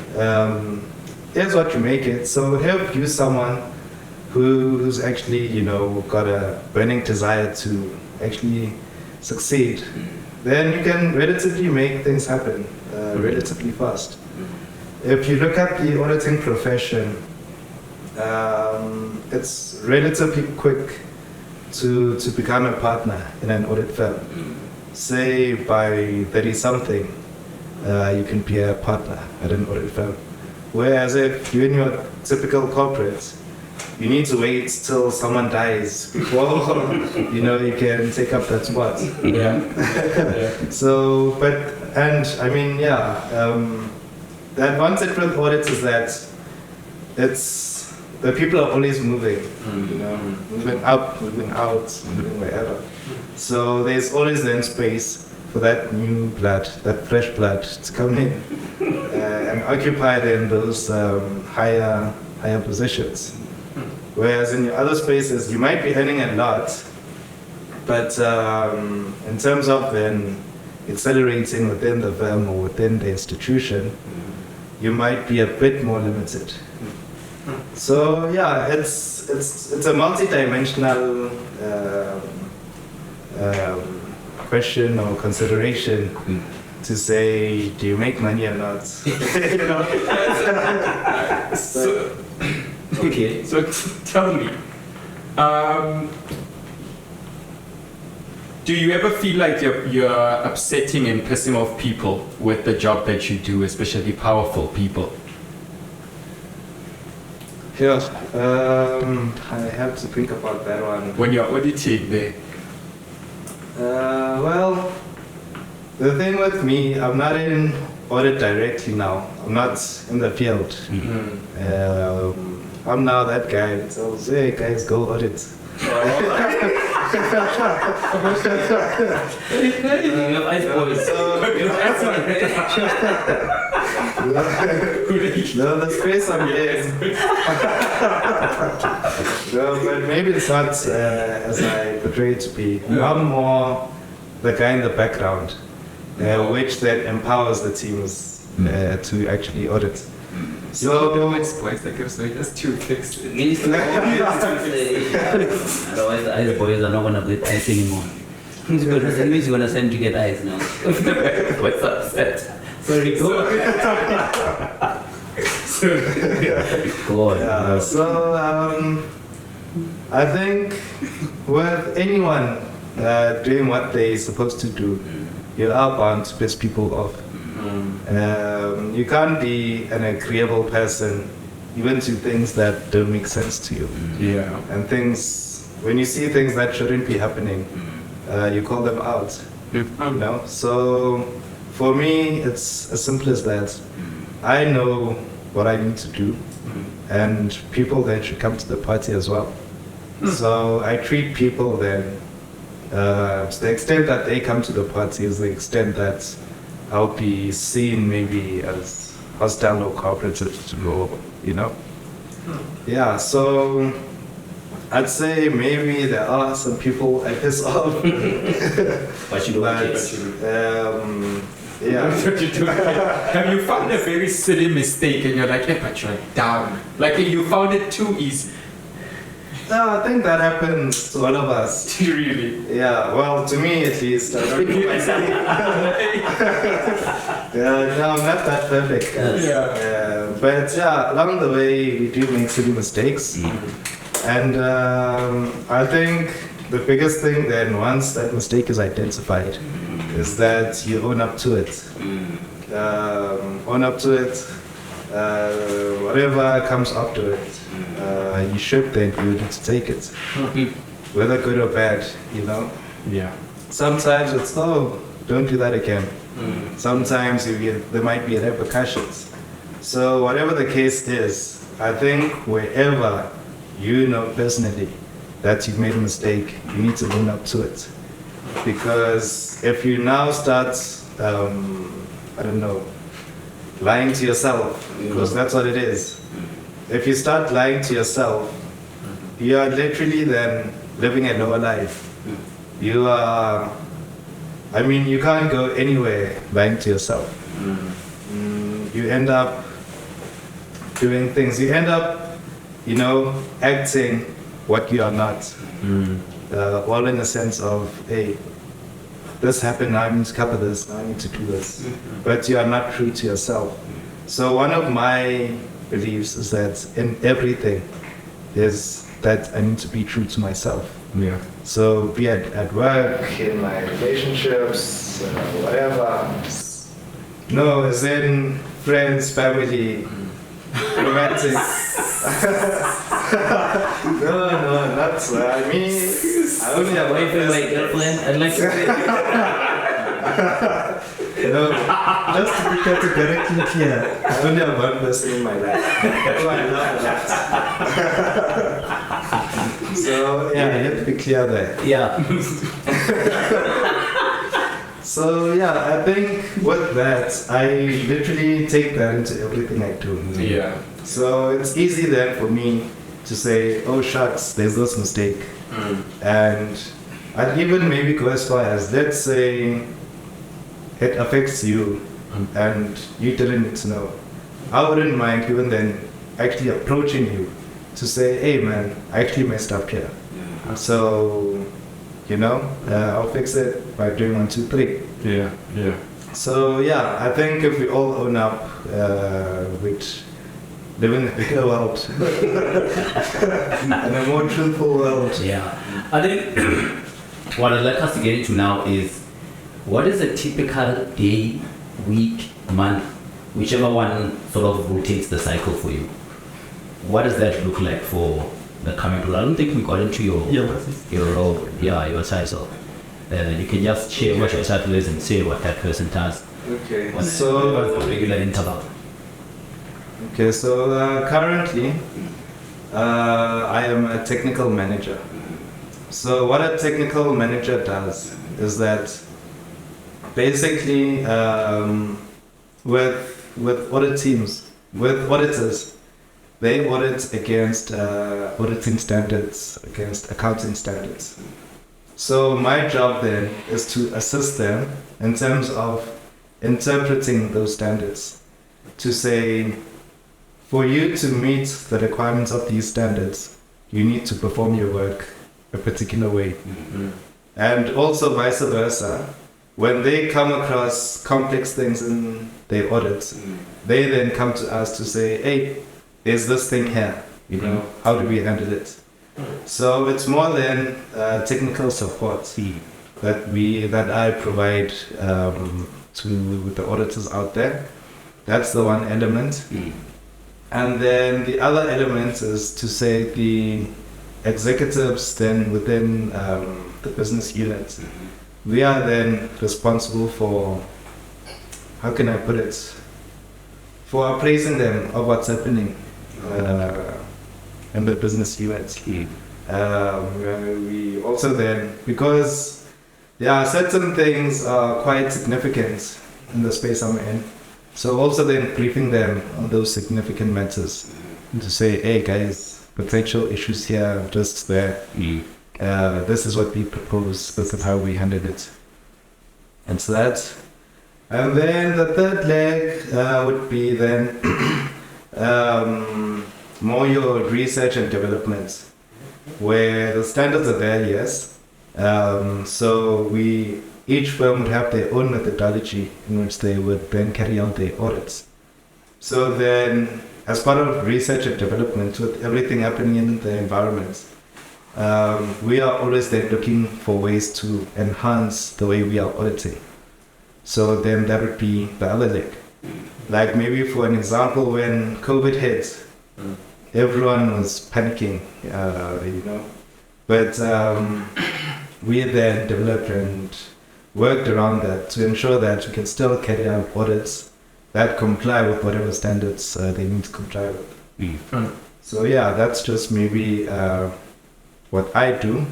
is what you make it. So if you're someone who's actually, you know, got a burning desire to actually succeed, then you can relatively make things happen relatively fast. If you look at the auditing profession, it's relatively quick to become a partner in an audit firm. Say by 30-something, you can be a partner at an audit firm. Whereas if you're in your typical corporate, you need to wait till someone dies before you know you can take up that spot. Yeah. So, but and I mean, yeah, the advantage with audits is that it's the people are always moving, you know, moving up, moving out, moving wherever. So there's always then space for that new blood, that fresh blood to come in and occupy then those higher positions. Whereas in your other spaces, you might be earning a lot, but in terms of then accelerating within the firm or within the institution, you might be a bit more limited. So yeah, it's a multi-dimensional question or consideration to say, do you make money or not? You know? So, okay, so tell me, do you ever feel like you're upsetting and pissing off people with the job that you do, especially powerful people? Yeah, I have to think about that one. When you're auditing there? Well, the thing with me, I'm not in audit directly now. I'm not in the field. I'm now that guy that tells, hey guys, go audit. You have ice boys. No, the space I'm in. No, but maybe it's not as I portray it to be. I'm more the guy in the background, which then empowers the teams to actually audit. So, boys, like if so, just two fixed. Otherwise, the ice boys are not going to get ice anymore. It means you're gonna send to get eyes now. What's upset? Sorry, go on. Go on. Yeah, so I think with anyone doing what they're supposed to do, you are bound to piss people off. You can't be an agreeable person even to things that don't make sense to you. Yeah. And things, when you see things that shouldn't be happening, you call them out. You know? So for me, it's as simple as that. I know what I need to do, and people then should come to the party as well. So I treat people then, to the extent that they come to the party is the extent that I'll be seen maybe as hostile or cooperative, or, you know? Yeah, so I'd say maybe there are some people I piss off. But you don't But, yeah. Have you found a very silly mistake and you're like, hey, but you're down? Like you found it too easy. No, I think that happens to all of us. Really? Yeah, well, to me at least. I don't know myself. Yeah, no, I'm not that perfect. But yeah, along the way, we do make silly mistakes. And I think the biggest thing then, once that mistake is identified, is that you own up to it. Own up to it. Whatever comes after it, you should then be able to take it, whether good or bad, you know. Yeah. Sometimes it's, oh, don't do that again. Sometimes there might be repercussions. So whatever the case is, I think wherever you know personally that you've made a mistake, you need to own up to it. Because if you now start, I don't know, lying to yourself, because that's what it is. If you start lying to yourself, you are literally then living a lower life. You are, I mean, you can't go anywhere lying to yourself. You end up doing things. You end up, you know, acting what you are not. All in the sense of, hey, this happened, now I need to cover this, now I need to do this. But you are not true to yourself. So one of my beliefs is that in everything is that I need to be true to myself. Yeah. So be it at work, in my relationships, whatever. No, as in friends, family, romantic. No, not so. I mean, I only have one Boyfriend, my girlfriend, I'd like to say. No, just to be categorically clear, I only have one person in my life. Oh, I love that. So, yeah, I have to be clear there. Yeah. So, yeah, I think with that, I literally take that into everything I do. Yeah. So, it's easy then for me to say, oh, shucks, there's this mistake. And I'd even maybe go as far as, let's say, it affects you and you didn't need to know. I wouldn't mind even then actually approaching you to say, hey man, I actually messed up here. So, you know, I'll fix it by doing 1, 2, 3. Yeah. So yeah, I think if we all own up, we'd live in a bigger world and a more truthful world. Yeah. I think what I'd like us to get into now is, what is a typical day, week, month, whichever one sort of rotates the cycle for you? What does that look like for the coming role? I don't think we got into your role, your title. You can just share what your title is and say what that person does. Okay. What's So the regular interval? Okay, so currently I am a technical manager. So what a technical manager does is that basically with audit teams, with auditors, they audit against auditing standards, against accounting standards. So my job then is to assist them in terms of interpreting those standards, to say, for you to meet the requirements of these standards, you need to perform your work a particular way. And also vice versa. When they come across complex things in their audits, they then come to us to say, hey, there's this thing here, you know, how do we handle it? So it's more than technical support that I provide to the auditors out there. That's the one element. And then the other element is to say the executives then within the business unit, we are then responsible for, how can I put it, for appraising them of what's happening in the business unit. We also then, because there are certain things are quite significant in the space I'm in, so also then briefing them on those significant matters to say, hey guys, potential issues here, just there. This is what we propose, this is how we handle it. And so that. And then the third leg would be then more your research and development, where the standards are there, yes. So each firm would have their own methodology in which they would then carry out their audits. So then, as part of research and development, with everything happening in the environment, we are always then looking for ways to enhance the way we are auditing. So then that would be the other leg. Like maybe for an example, when COVID hit, everyone was panicking, you know. But we then developed and worked around that to ensure that we can still carry out audits that comply with whatever standards they need to comply with. So yeah, that's just maybe what I do.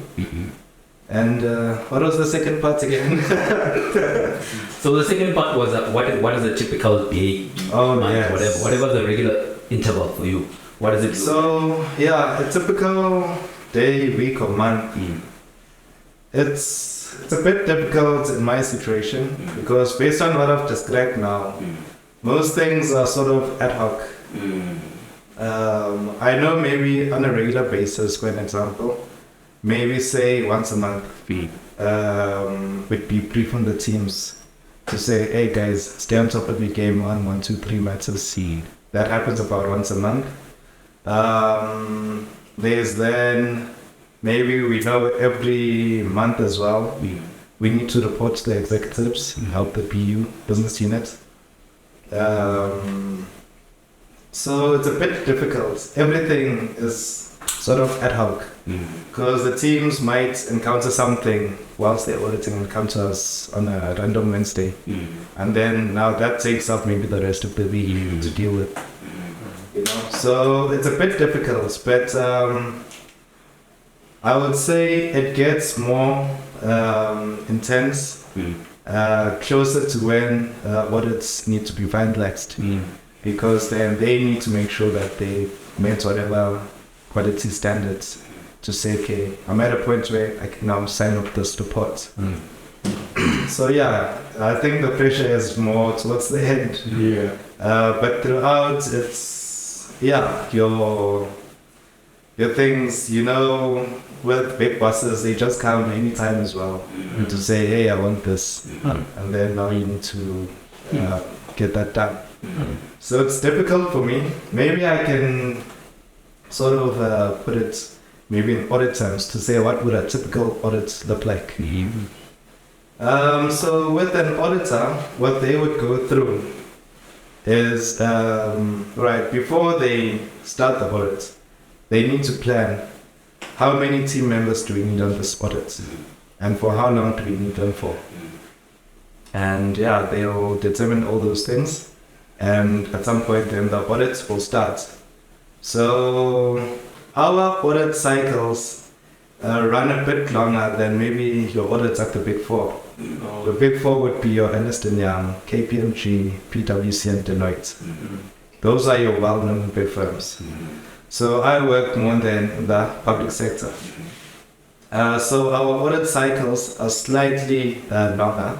And what was the second part again? So the second part was what is a typical day, month, yes. whatever the regular interval for you. What does it do? So yeah, a typical day, week or month. It's a bit difficult in my situation because based on what I've described now, most things are sort of ad hoc. I know maybe on a regular basis, for an example, maybe say once a month, would be brief on the teams to say, hey guys, stay on top of your game on 1, 2, 3 matters. That happens about once a month. There's then, maybe we know every month as well, we need to report to the executives and help the BU, business unit. So it's a bit difficult. Everything is sort of ad hoc because the teams might encounter something whilst they're auditing and come to us on a random Wednesday. And then now that takes up maybe the rest of the week to deal with. You know? So it's a bit difficult, but I would say it gets more intense closer to when audits need to be finalized. Because then they need to make sure that they met whatever quality standards to say, okay, I'm at a point where I can now sign up this report. So yeah, I think the pressure is more towards the end. But throughout, it's your things, you know, with big bosses, they just come anytime as well to say, hey, I want this, and then now you need to get that done. So it's difficult for me. Maybe I can sort of put it maybe in audit terms to say what would a typical audit look like. So with an auditor, what they would go through is, right, before they start the audit, they need to plan how many team members do we need on this audit and for how long do we need them for. And yeah, they'll determine all those things. And at some point then the audits will start. So our audit cycles run a bit longer than maybe your audits at the Big Four. The Big Four would be your Ernst & Young, KPMG, PwC and Deloitte. Those are your well-known big firms. So I work more than the public sector. So our audit cycles are slightly longer.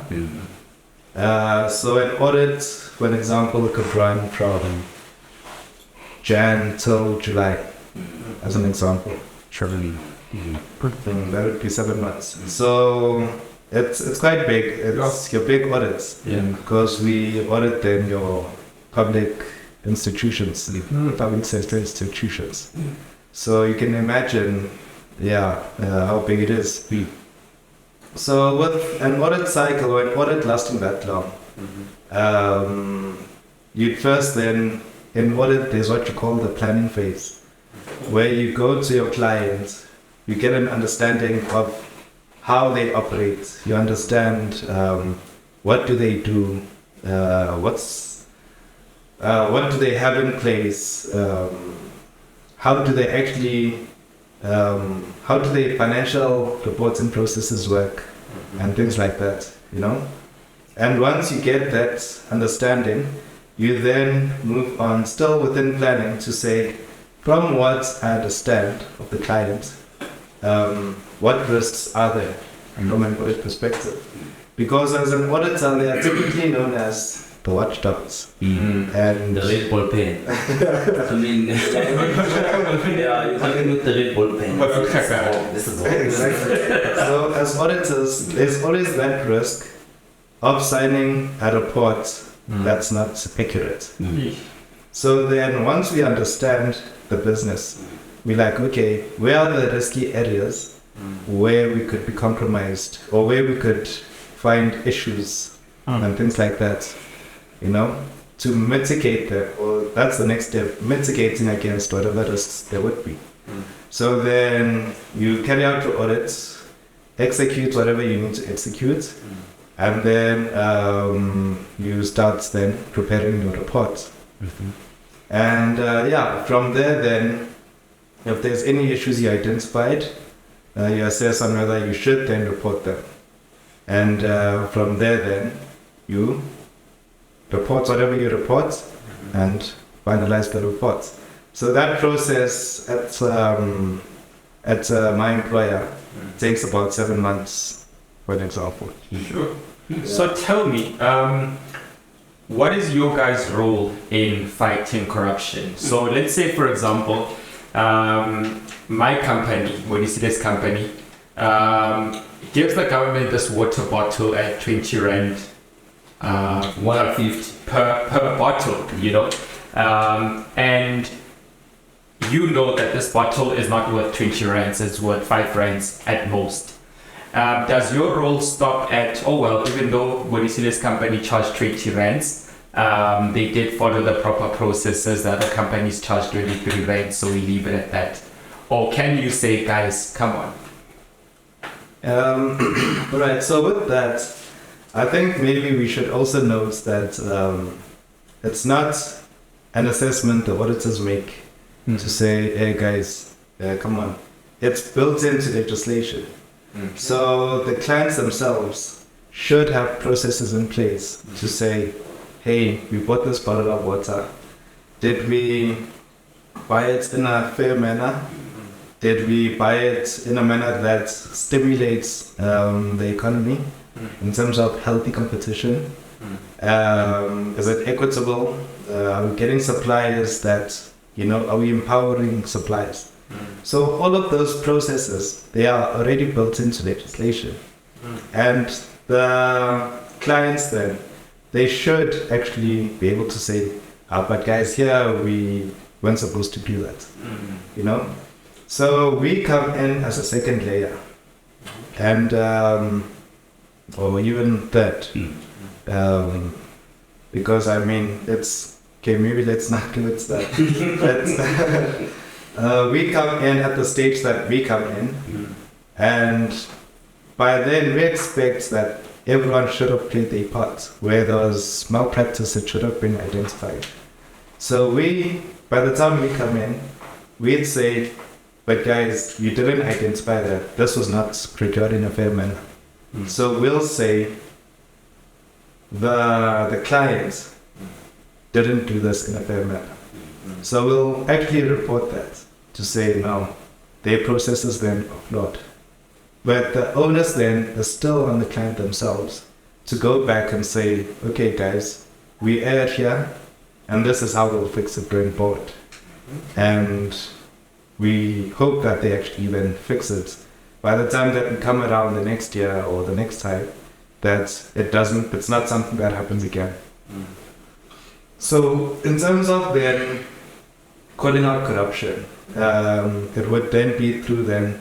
So an audit, for example, could run from Jan till July, as an example. That would be 7 months. So it's quite big. It's your big audits. Because we audit then your public institutions, public sector institutions. So you can imagine, how big it is. So with an audit cycle or an audit lasting that long, you'd first then, in audit, there's what you call the planning phase, where you go to your client, you get an understanding of how they operate, you understand what do they do, what do they have in place, how do they actually, how do their financial reports and processes work, and things like that, And once you get that understanding, you then move on, still within planning, to say, from what I understand of the client, what risks are there from an audit perspective? Because as an auditor, they are typically known as the watchdogs. And the red ball pen. I mean, you're coming with the red ball pen. This is all. Exactly. So as auditors, there's always that risk of signing a report that's not accurate. So then once we understand the business, we're like, okay, where are the risky areas where we could be compromised or where we could find issues and things like that, to mitigate that, or that's the next step, mitigating against whatever risks there would be. So then you carry out your audits, execute whatever you need to execute, and then you start then preparing your report. And from there then, if there's any issues you identified, you assess on whether you should then report them. And from there then, you report whatever you report and finalize the report. So that process at my employer takes about 7 months, for an example. Sure. So tell me, what is your guys' role in fighting corruption? So let's say, for example, my company, Woolies company, gives the government this water bottle at 20 rand, 150 per bottle, and you know that this bottle is not worth 20 rands, it's worth 5 rands at most. Does your role stop at, even though Woolies company charged 20 rands, they did follow the proper processes, the other companies charged 23 rands, so we leave it at that? Or can you say, guys, come on? Right, so with that, I think maybe we should also note that it's not an assessment the auditors make to say, hey guys, come on. It's built into legislation. So the clients themselves should have processes in place to say, hey, we bought this bottle of water. Did we buy it in a fair manner? Did we buy it in a manner that stimulates the economy in terms of healthy competition? Is it equitable? Are we getting suppliers that, are we empowering suppliers? So all of those processes, they are already built into legislation. And the clients then, they should actually be able to say, but guys, here we weren't supposed to do that, So we come in as a second layer, and or even third, because it's okay. Maybe let's not do it that. We come in at the stage that we come in, and by then we expect that everyone should have played their part. Where there was malpractice, it should have been identified. So by the time we come in, we'd say, but guys, you didn't identify that. This was not procured in a fair manner. So we'll say the client didn't do this in a fair manner. So we'll actually report that to say, no, their processes then are flawed. But the onus then is still on the client themselves to go back and say, okay guys, we erred here, and this is how we'll fix it going forward. And we hope that they actually then fix it. By the time that we come around the next year or the next time, that it's not something that happens again. So in terms of then calling out corruption, it would then be through then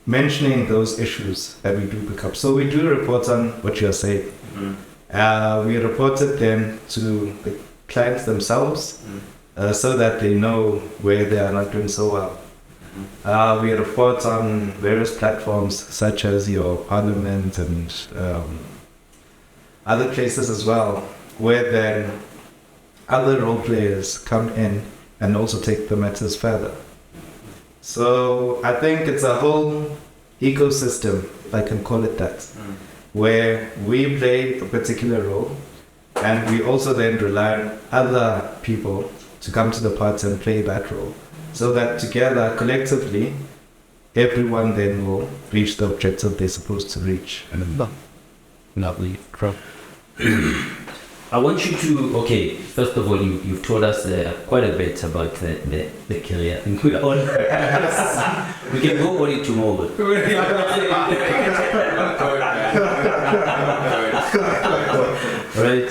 mentioning those issues that we do pick up. So we do report on what you're saying. We report it then to the clients themselves so that they know where they are not doing so well. We report on various platforms such as your parliament and other places as well, where then other role players come in and also take the matters further. So I think it's a whole ecosystem, if I can call it that, where we play a particular role and we also then rely on other people to come to the party and play that role. So that together, collectively, everyone then will reach the objective they're supposed to reach. Lovely. I want you to, first of all, you've told us quite a bit about the career. We can go on it tomorrow. Right?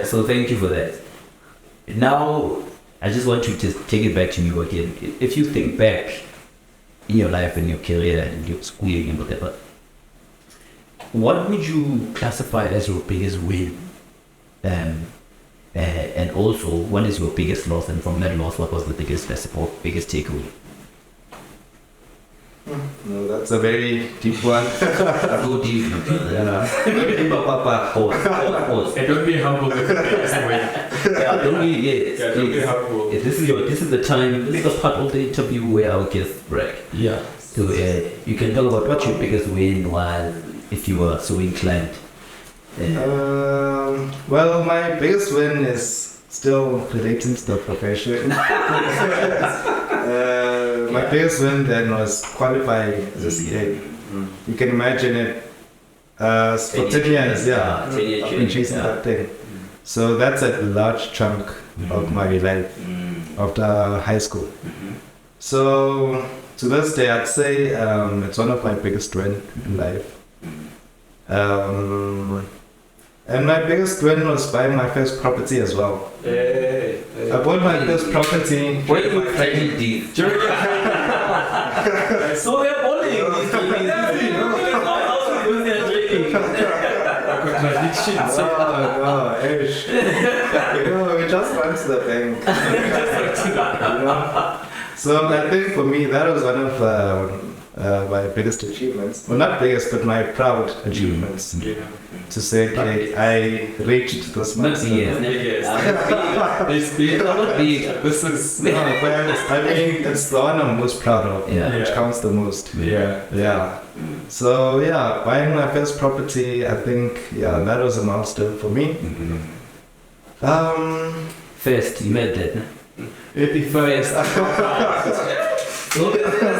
So thank you for that. Now, I just want you to take it back to me again. If you think back in your life and your career and your schooling and whatever, what would you classify as your biggest win? And also, what is your biggest loss? And from that loss, what was the biggest takeaway? No, that's a very deep one. Go deep. And don't be humble with the biggest win. Don't be, Don't be humble. This is the time, this is the part of the interview where our guests brag. Yeah. So you can talk about what your biggest win was, if you were so inclined. Well, my biggest win is still relating to the profession. My biggest win then was qualifying as a CA. You can imagine it. For 10 years, I've been chasing that thing. So that's a large chunk of my life after high school. So to this day, I'd say it's one of my biggest wins in life. And my biggest win was buying my first property as well. I bought my first property. Wait, deep. So we're bowling. Contradictions. We just went to the bank. So I think for me, that was one of my biggest achievements. Well, not biggest, but my proud achievements. To say, okay, I reached this milestone. It's big. This is. No, but I mean, it's the one I'm most proud of, which counts the most. Yeah. So buying my first property, I think, that was a milestone for me. First, you made that. First.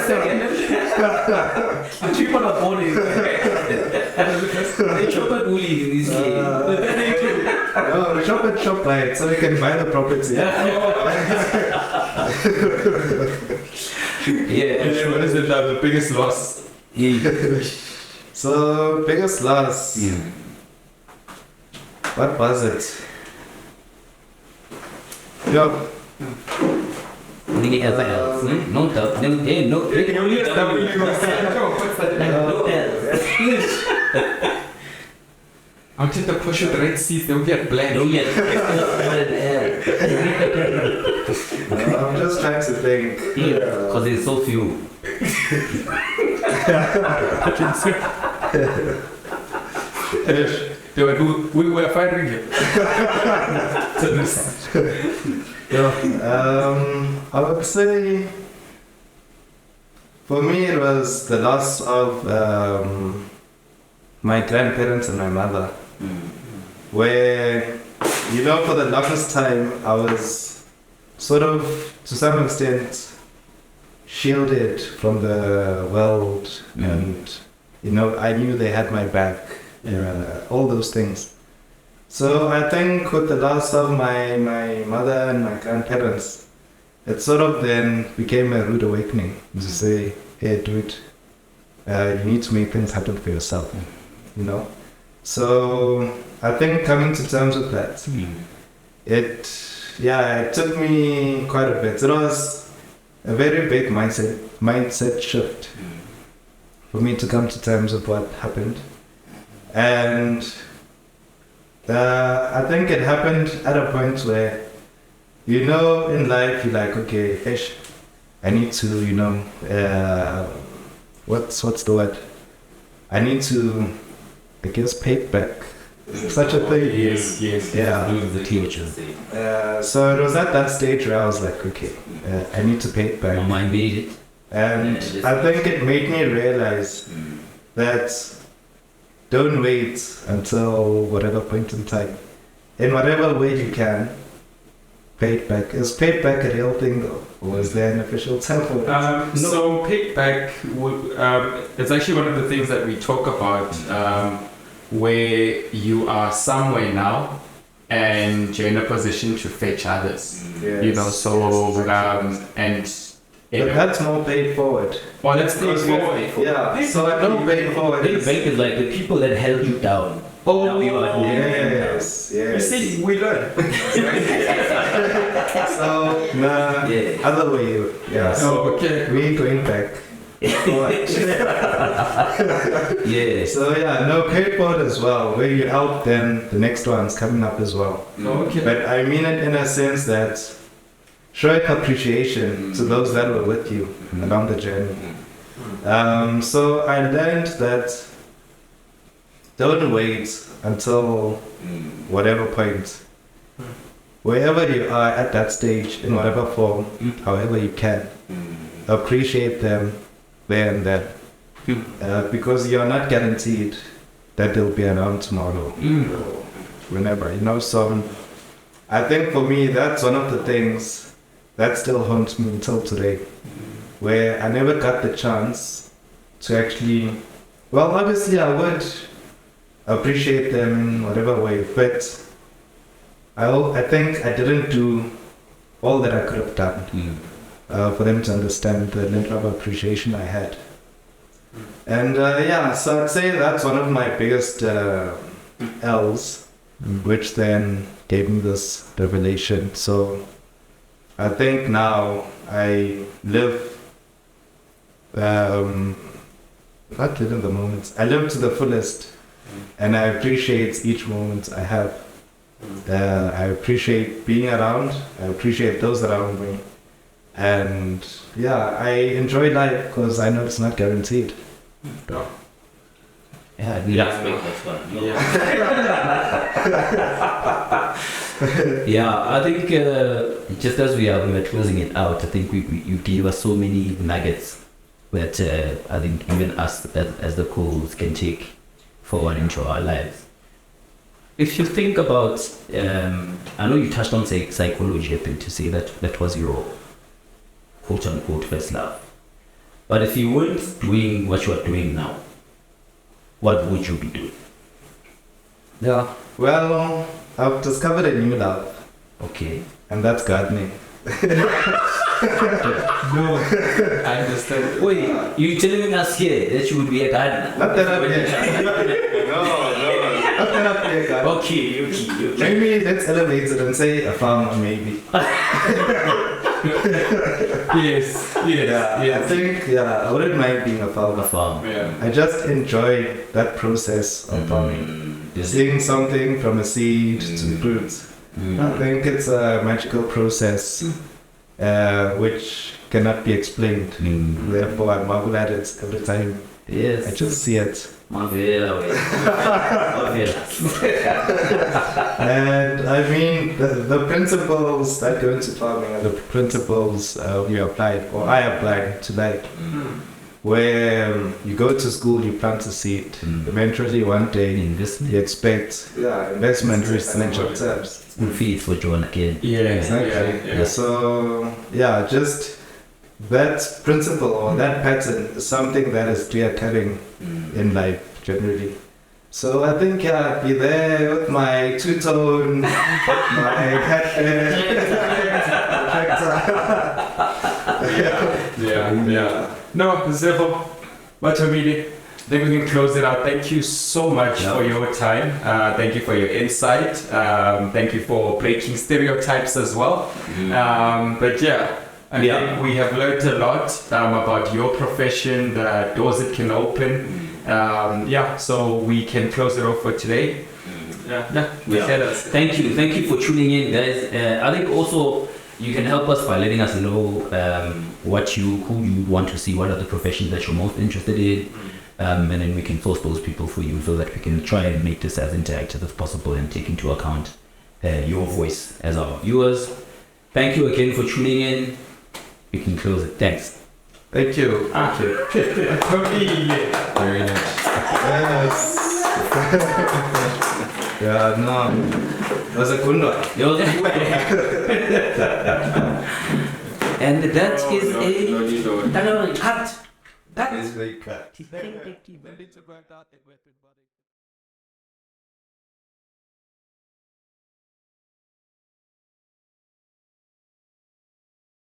Second. Cheap on a bowling. They shop at Woolies in this game. No, we shop at ShopRite so we can buy the property. And then what is it now, the biggest loss? So, biggest loss. What was it? Anything else? No doubt. No. I'm just to push with the right seats, they'll get blank. Don't get. I'm just trying to think. Because there's so few. We were fighting it. I would say for me it was the loss of my grandparents and my mother, where for the longest time I was sort of to some extent shielded from the world, and I knew they had my back, all those things. So I think with the loss of my mother and my grandparents, it sort of then became a rude awakening to say, hey, dude, you need to make things happen for yourself, you know? So I think coming to terms with that, it took me quite a bit. It was a very big mindset shift for me to come to terms with what happened. And I think it happened at a point where, you know, in life, you're like, okay, I need to, you know, what's the word? I need to, I guess, pay back. Such a thing. Yes. Yeah. The teachers. So it was at that stage where I was like, okay, I need to pay it back. My mind made it. And I think it made me realize that don't wait until whatever point in time. In whatever way you can, pay it back. Is paid back a real thing though? Or is there an official term for it? So paid back, it's actually one of the things that we talk about, where you are somewhere now and you're in a position to fetch others. Yes. You know, so and But that's more paid forward. well, let's take forward. Yeah, so I don't pay forward. Paid back is like the people that held you down. Now you are Yes, You yes. see, we learn. So, nah, Yeah. other way. Yeah, so Okay. we ain't going back. Forward. Yeah. So yeah, no, paid forward as well. Where you're out, then the next one's coming up as well. Okay. But I mean it in a sense that showing appreciation to those that were with you along the journey. So I learned that don't wait until whatever point, wherever you are at that stage, in whatever form, however you can, appreciate them there and then. Because you're not guaranteed that they'll be around tomorrow or whenever, you know. So I think for me, that's one of the things that still haunts me until today, where I never got the chance to actually, well, obviously I would appreciate them in whatever way, but I think I didn't do all that I could have done for them to understand the level of appreciation I had. And yeah, so I'd say that's one of my biggest L's, which then gave me this revelation. So I think now I live, not live in the moments, I live to the fullest, and I appreciate each moment I have. I appreciate being around, I appreciate those around me, and yeah, I enjoy life because I know it's not guaranteed. Yeah, we respect that one. Yeah, I think just as we were closing it out, I think you gave us so many nuggets that I think even us as the co-hosts can take forward into our lives. If you think about, I know you touched on psychology a bit to say that was your quote-unquote first love. But if you weren't doing what you are doing now, what would you be doing? Yeah, well, I've discovered a new love, Okay. and that's gardening. No, I understand. Wait, you telling us here that you would be a gardener? Not that I'm here. No. Not that I'm here, gardener. Okay. Maybe let's elevate it and say a farmer, maybe. Yes. I think, I wouldn't mind being a farmer. Yeah. I just enjoy that process of farming. Seeing something from a seed to fruit. I think it's a magical process which cannot be explained. Therefore, I marvel at it every time Yes. I just see it. Marvelous. And I mean, the principles that go into farming are the principles you applied, or I applied today. Where you go to school, you plant a seed. Eventually, one day, you expect investment with financial terms. School fees for John again. Yeah. Exactly. Yeah. So, just that principle or that pattern is something that is reoccurring in life generally. So I think I'd be there with my two-tone, my hat, Yeah. No, Zepho, Bathobile, I think we can close it out. Thank you so much for your time. Thank you for your insight. Thank you for breaking stereotypes as well. But yeah, I think we have learned a lot about your profession, the doors it can open. So we can close it off for today. Thank you for tuning in, guys. I think also you can help us by letting us know who you want to see, what are the professions that you're most interested in, and then we can source those people for you so that we can try and make this as interactive as possible and take into account your voice as our viewers. Thank you again for tuning in. We can close it. Thanks. Thank you. Very nice. Yes. Yeah, no. That was a good one. And that is a cut. That is very cut.